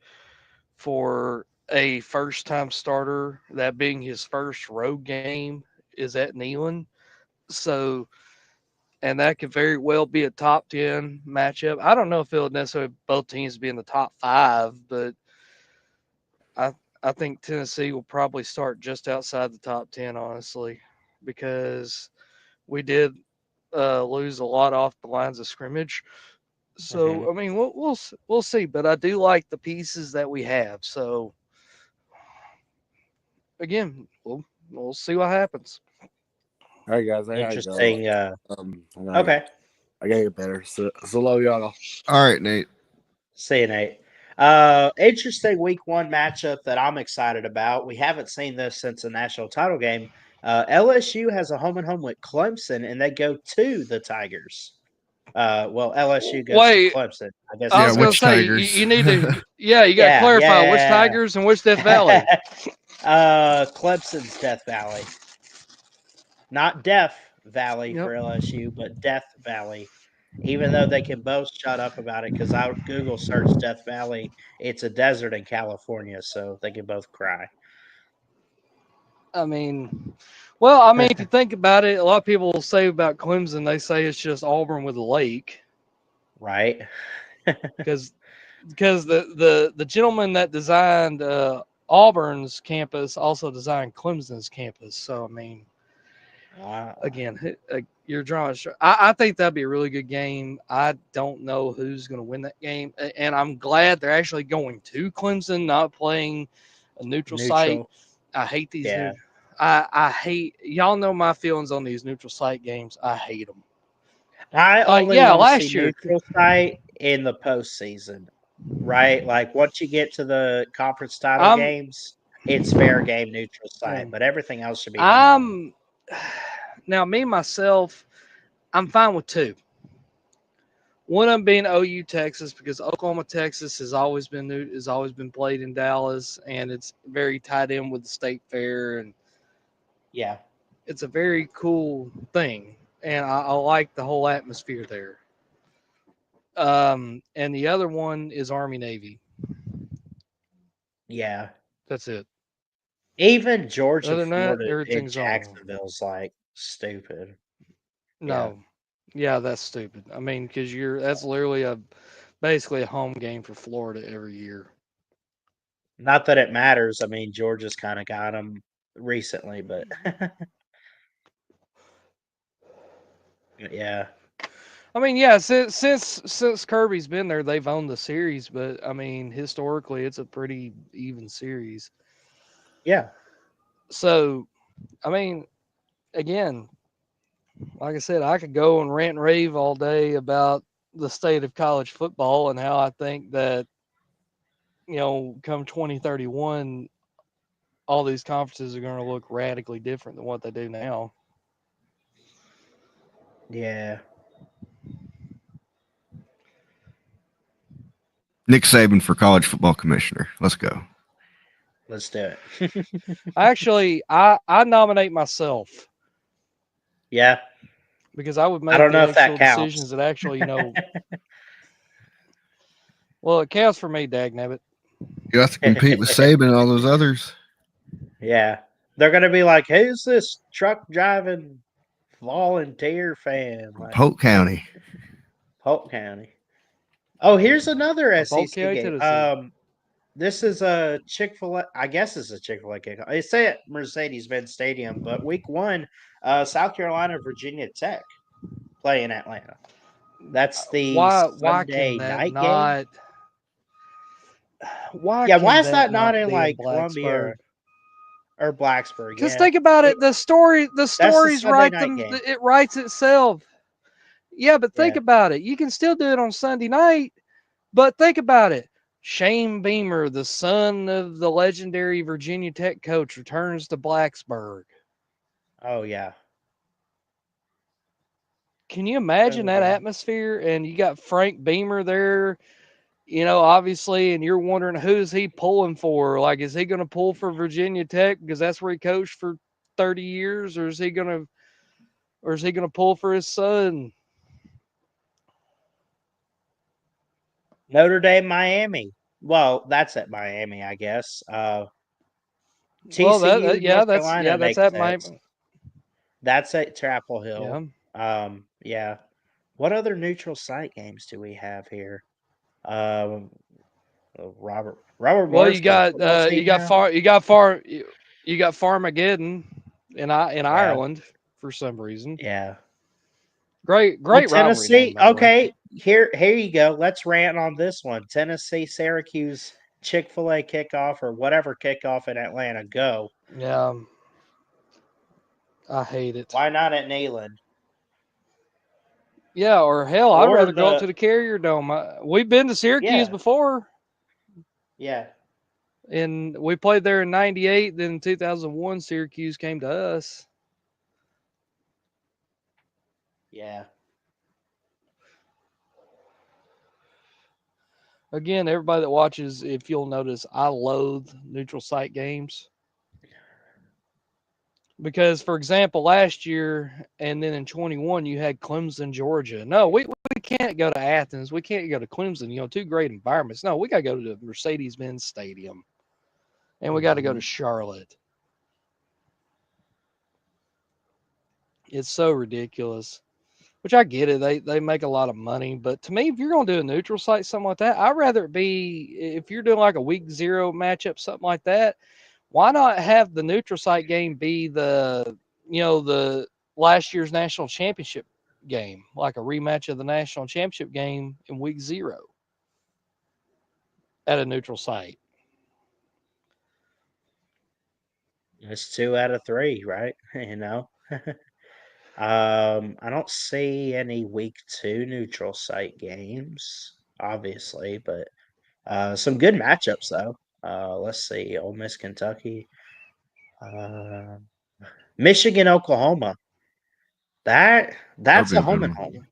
for a first time starter, that being his first road game, is at Neyland. So, and that could very well be a top 10 matchup. I don't know if it'll necessarily both teams be in the top 5, but I I think Tennessee will probably start just outside the top 10, honestly, because we did lose a lot off the lines of scrimmage. Hmm. So I mean, we'll see, but I do like the pieces that we have. So again, we'll see what happens. All right, guys, I gotta go. Interesting. I Okay. gotta get better. So love y'all. All right, Nate. See you, Nate. Interesting week one matchup that I'm excited about. We haven't seen this since the national title game. LSU has a home and home with Clemson, and they go to the Tigers. Well, LSU goes to Wait, Clemson. I guess I Yeah, was that's gonna which different. say you Tigers? need to, yeah, you got to Yeah, clarify which yeah, Tigers and which Death Valley. yeah. Clemson's Death Valley, not Death Valley Yep. for LSU, but Death Valley. Even though they can both shut up about it, because I Google search Death Valley, it's a desert in California, so they can both cry. I mean, well, I mean, if you think about it, a lot of people will say about Clemson, they say it's just Auburn with a lake Right? because the gentleman that designed Auburn's campus also designed Clemson's campus. So I mean, Ah, again, you're drawing. I think that'd be a really good game. I don't know who's going to win that game, and I'm glad they're actually going to Clemson, not playing a neutral site. neutral. I hate these Yeah. new. I hate, y'all know my feelings on these neutral site games. I hate them. I Like, only yeah, want to see last year, neutral site in the postseason, right? Like once you get to the conference title I'm games, it's fair game neutral site, mm, but everything else should be home and home. I'm now me myself. I'm fine with two. One of them being OU Texas because Oklahoma Texas has always been played in Dallas, and it's very tied in with the state fair, and Yeah. it's a very cool thing, and I like the whole atmosphere there. And the other one is Army Navy. Yeah. That's it. Even Georgia, Other than that, Florida, and everything's on. Jacksonville's like stupid. Yeah. No, yeah, that's stupid. I mean, because that's literally basically a home game for Florida every year. Not that it matters. I mean, Georgia's kind of got them recently, but yeah. I mean, yeah, since Kirby's been there, they've owned the series, but I mean, historically, it's a pretty even series. Yeah. So, I mean, again, like I said, I could go and rant and rave all day about the state of college football and how I think that come 2031, all these conferences are going to look radically different than what they do now. Yeah. Nick Saban for college football commissioner. Let's go. Let's do it. Actually, I nominate myself Yeah. because I would I make don't the know if that actual decisions counts. that actually, well, it counts for me, dagnabbit. You have to compete with Saban and all those others. Yeah. They're going to be like, who's this truck driving volunteer fan? Like, Polk County. Polk County. Oh, here's another Or Polk SEC County, game. Tennessee. This is a Chick-fil-A. I guess it's a Chick-fil-A kickoff. They say at Mercedes-Benz Stadium, but week 1, South Carolina, Virginia Tech play in Atlanta. That's the Why can Sunday that night game. not? Why Yeah, why can is that that not not in be in like Columbia Blacksburg? or Blacksburg? Because Yeah, think about It- it. The that's the stories Sunday write night them. game. It writes itself. Yeah, but think Yeah. about it. You can still do it on Sunday night. But think about it. Shane Beamer, the son of the legendary Virginia Tech coach, returns to Blacksburg. Oh yeah. Can you imagine Oh that yeah. atmosphere? And you got Frank Beamer there, obviously, and you're wondering who's he pulling for? Like, is he going to pull for Virginia Tech because that's where he coached for 30 years, or is he going to pull for his son? Notre Dame, Miami. Well, that's at Miami, I guess. Well, TCU, North yeah, Carolina that's makes at my sense. That's at Chapel Hill. yeah. Yeah. What other neutral site games do we have here? Um, Robert Well, Morris got a football team now. you got Farmageddon in Yeah, Ireland for some reason. yeah. Great Well, rivalry name, Tennessee. by the way. Okay, here you go. Let's rant on this one. Tennessee, Syracuse, Chick-fil-A kickoff or whatever kickoff in Atlanta. Go. Yeah, I hate it. Why not at Neyland Yeah, or hell, I'd or rather go up the? to the Carrier Dome. We've been to Syracuse Yeah, before, yeah, and we played there in '98. Then in 2001, Syracuse came to us. yeah. Again, everybody that watches, if you'll notice, I loathe neutral site games. Because, for example, last year and then in 21, you had Clemson, Georgia. No, we can't go to Athens. We can't go to Clemson. Two great environments. No, we got to go to the Mercedes-Benz Stadium. And we got to go to Mhm. Charlotte. It's so ridiculous. Which I get it. They make a lot of money. But to me, if you're going to do a neutral site, something like that, I'd rather it be, if you're doing like a week 0 matchup, something like that, why not have the neutral site game be the last year's national championship game, like a rematch of the national championship game in week 0 at a neutral site? It's 2 out of 3, right? I don't see any week 2 neutral site games, obviously, but some good matchups though. Let's see, Ole Miss, Kentucky, uh, Michigan, Oklahoma. That'll That's be a a good home and one. home.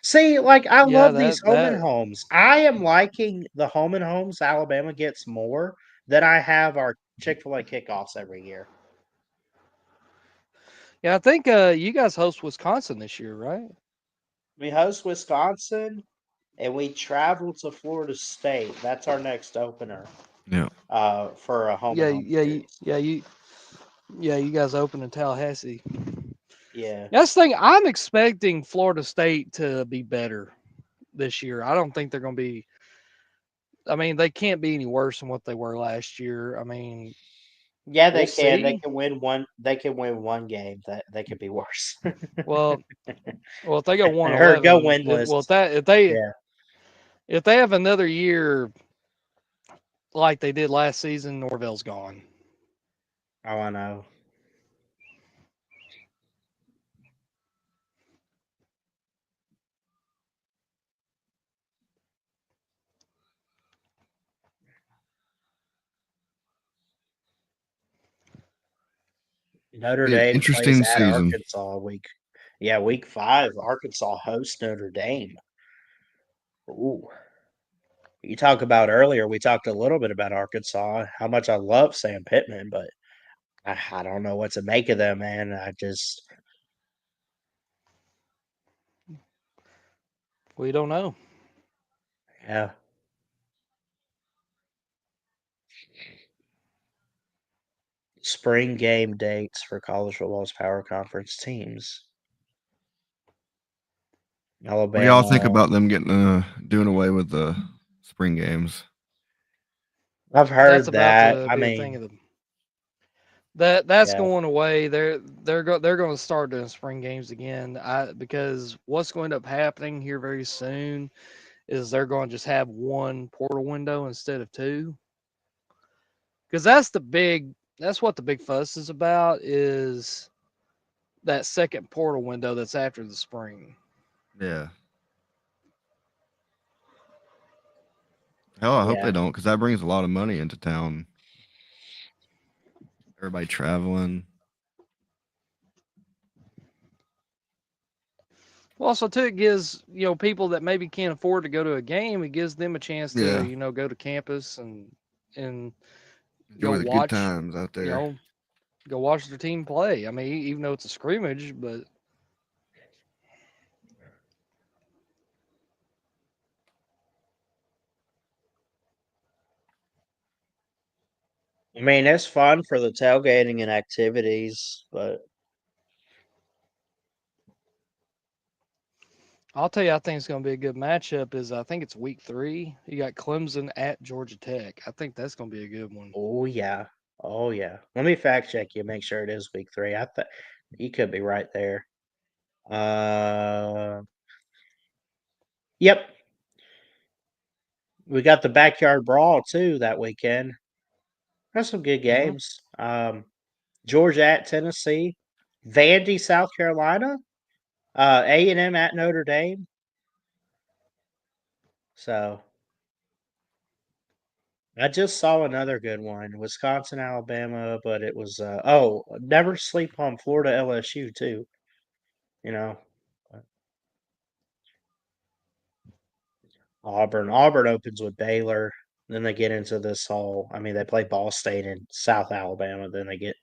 See, like I Yeah, love these home and homes. I am liking the home and homes Alabama gets more than I have our Chick-fil-A kickoffs every year. yeah. I think you guys host Wisconsin this year, right? We host Wisconsin and we travel to Florida State. That's our next opener Yeah. for a home and Yeah, home yeah, series. you guys open in Tallahassee. Yeah. That's the thing. I'm expecting Florida State to be better this year. I don't think they're going to be. I mean, they can't be any worse than what they were last year. I mean, Yeah, they we'll can. They see. can win one. They can win one game. That they could be worse. Well, if they go Or go 1-11, winless. Yeah. if they have another year like they did last season, Norvell's gone. Oh, I know. Notre Be an Dame plays interesting at season. Arkansas week 5. Arkansas hosts Notre Dame. Ooh. You talk about earlier, we talked a little bit about Arkansas, how much I love Sam Pittman, but I don't know what to make of them, man. We don't know. Yeah. Spring game dates for college football's power conference teams. What do y'all think Alabama. about them getting doing away with the spring games? I've That's heard about that. to I be a thing mean, of them. That's yeah. going away. They're going to start doing spring games again. Because what's going to end up happening here very soon is they're going to just have one portal window instead of two. Because that's what the big fuss is about, is that second portal window that's after the spring. Yeah. Hell, I hope Yeah. they don't, because that brings a lot of money into town. Everybody traveling. Well, also too, it gives people that maybe can't afford to go to a game. It gives them a chance to Yeah. go to campus and go Enjoy the good watch times out you there. know go watch their team play. I mean, even though it's a scrimmage, but I mean, it's fun for the tailgating and activities, but I'll tell you, I think it's going to be a good matchup. I think it's week 3. You got Clemson at Georgia Tech. I think that's going to be a good one. oh yeah. Oh yeah. Let me fact check you, make sure it is week 3. I thought you could be right there. Yep. We got the backyard brawl too that weekend. That's some good Hmm. games. Georgia at Tennessee, Vandy, South Carolina, A&M at Notre Dame. So I just saw another good one, Wisconsin, Alabama, but it was never sleep on Florida, LSU too. You know, Auburn opens with Baylor. Then they get into this whole. I mean, they play Ball State and South Alabama. Then they get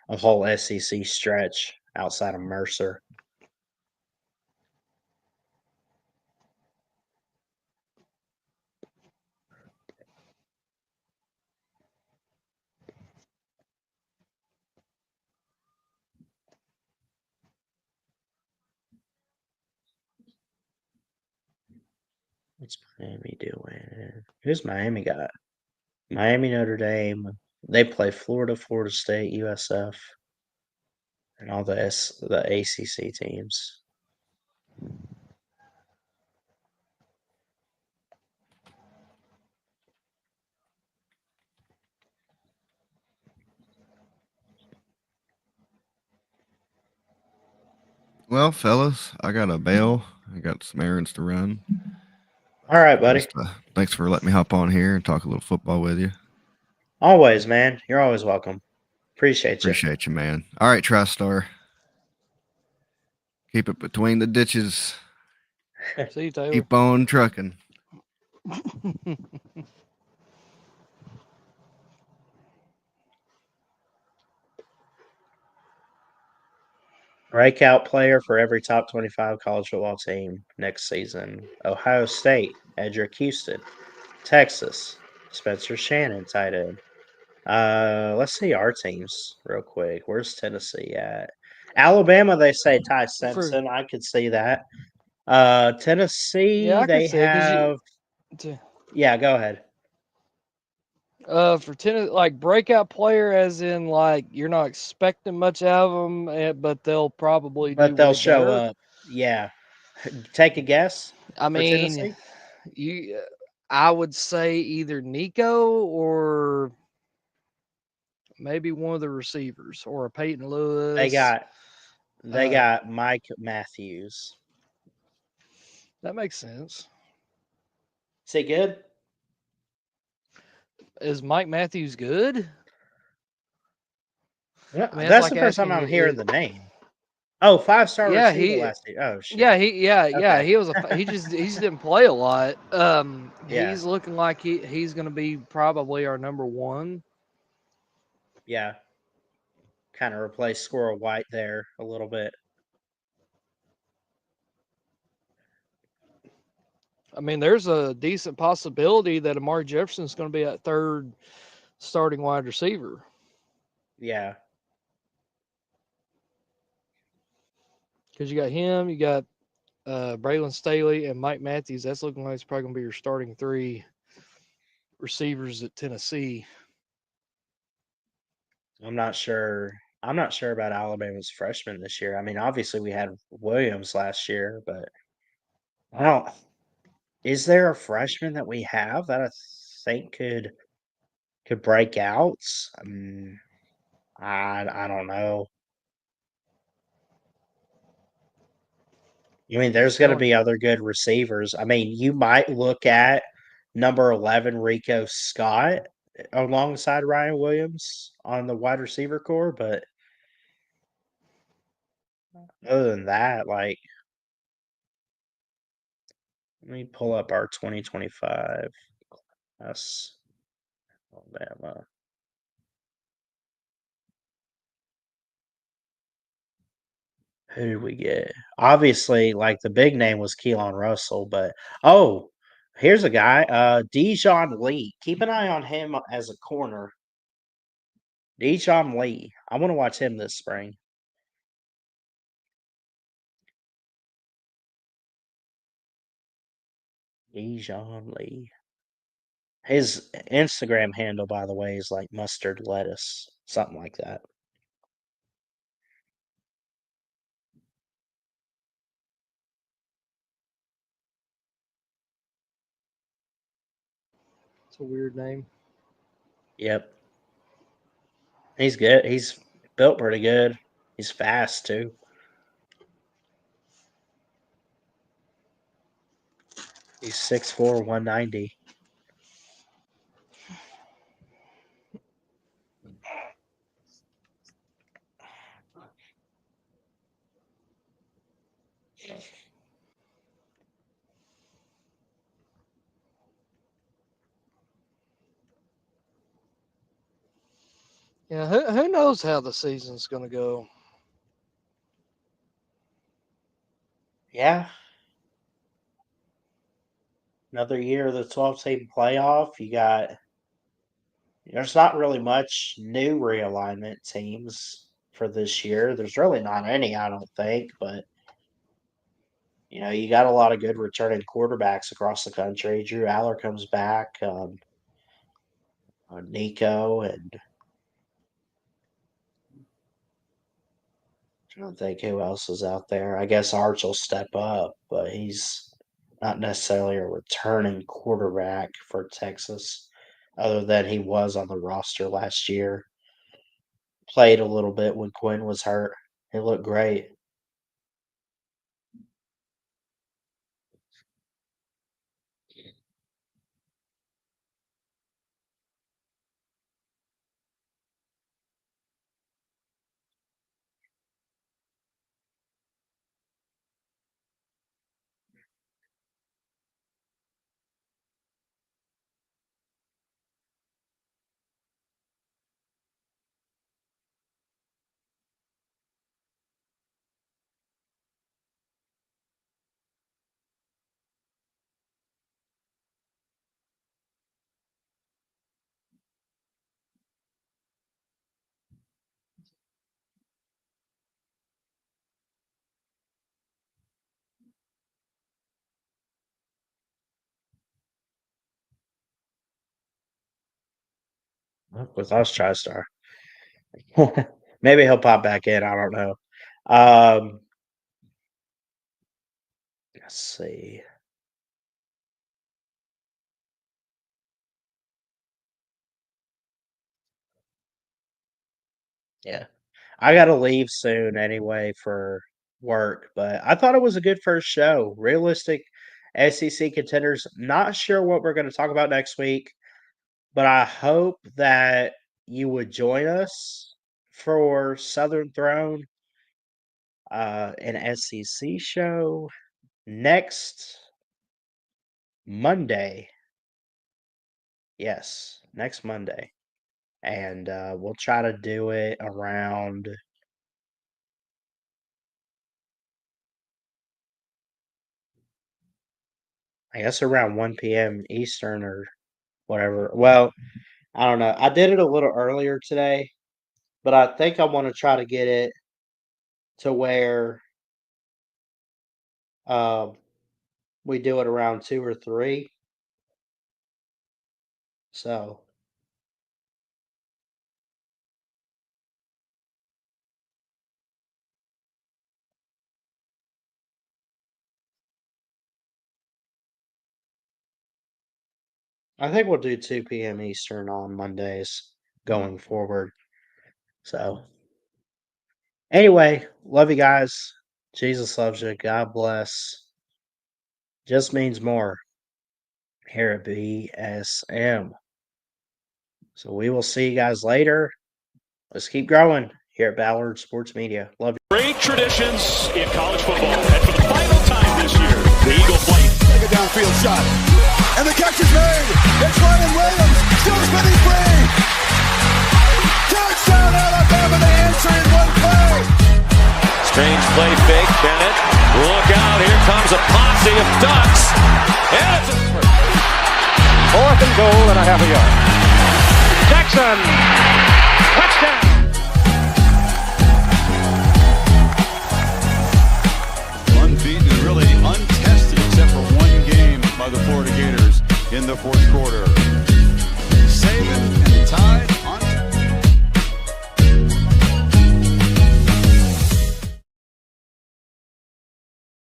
a whole SEC stretch outside of Mercer. What's Miami doing? Who's Miami got? Miami, Notre Dame. They play Florida, Florida State, USF, and all the ACC teams. Well, fellas, I got a bail. I got some errands to run. All right, buddy. Thanks for letting me hop on here and talk a little football with you. Always, man. You're always welcome. Appreciate you. Appreciate you, man. All right, TriStar. Keep it between the ditches. See you, Taylor. Keep on trucking. Breakout player for every top 25 college football team next season. Ohio State, Edric Houston. Texas, Spencer Shannon, tight end. Let's see our teams real quick. Where's Tennessee at? Alabama, they say Ty For Simpson. I could see that. Yeah, Tennessee, I could they say, because have. Yeah, go ahead. for tennis, like breakout player, as in like you're not expecting much out of them, but they'll probably But do they'll way show better. up. Yeah. Take a guess I for mean, Tennessee. you, I would say either Nico or maybe one of the receivers, or a Peyton They Lewis. got they Uh, got Mike Matthews. that makes sense. Is he good? Is Mike Matthews good? Yeah, I mean, it's that's like the first time asking I'm you. hearing the name. Oh, 5-star Yeah, receiver he. last year. Oh shit. Yeah, yeah. Okay. He was he just didn't play a lot. Yeah. He's looking like he's going to be probably our number one. Yeah. Kind of replace Squirrel White there a little bit. I mean, there's a decent possibility that Amari Jefferson's going to be at third starting wide receiver. Yeah. Because you got him, you got Braylon Staley, and Mike Matthews. That's looking like it's probably going to be your starting three receivers at Tennessee. I'm not sure. I'm not sure about Alabama's freshmen this year. I mean, obviously we had Williams last year, but I don't. Is there a freshman that we have that I think could break out? I don't know. I mean, there's going to Sound be other good receivers. I mean, you might look at number 11 Rico Scott alongside Ryan Williams on the wide receiver core, but other than that, like, let me pull up our 2025 class. Alabama. Who did we get? Obviously, like the big name was Keelan Russell, but oh, here's a guy, Dijon Lee. Keep an eye on him as a corner. Dijon Lee. I want to watch him this spring. Dijon Lee. His Instagram handle, by the way, is like mustard lettuce, something like that. it's a weird name. Yep. He's good. He's built pretty good. He's fast too. He's 6'4", 190. Yeah, who knows how the season's going to go? Yeah. Another year of the 12-team playoff. You got there's not really much new realignment teams for this year. There's really not any, I don't think, but you got a lot of good returning quarterbacks across the country. Drew Aller comes back, Nico, and I don't think who else is out there. I guess Arch will step up, but he's not necessarily a returning quarterback for Texas, other than he was on the roster last year. Played a little bit when Quinn was hurt. He looked great. With us, TriStar. Maybe he'll pop back in. I don't know. Um, let's see. Yeah. I got to leave soon anyway for work, but I thought it was a good first show. Realistic SEC contenders. Not sure what we're going to talk about next week, but I hope that you would join us for Southern Throne, an SEC show next Monday. Yes, next Monday. And we'll try to do it around I guess around 1 p.m. Eastern or whatever. Well, I don't know. I did it a little earlier today, but I think I want to try to get it to where we do it around 2 or 3. So I think we'll do 2 p.m. Eastern on Mondays going forward. So anyway, love you guys. Jesus loves you. God bless. Just means more here at BSM. So we will see you guys later. Let's keep growing here at Ballard Sports Media. Love you. Great traditions in college football. And for the final time this year, the Eagle flight. Take a downfield shot. And the catch is made. It's Ryan Williams. Still spinning free. Touchdown Alabama. The answer in one play. Strange play fake. Bennett. Look out. Here comes a posse of Ducks. And it's a 4th and goal and a half a yard. Jackson. Touchdown. Unbeaten and really untested except for one game by the Florida Gators in the fourth quarter. Saban and the Tide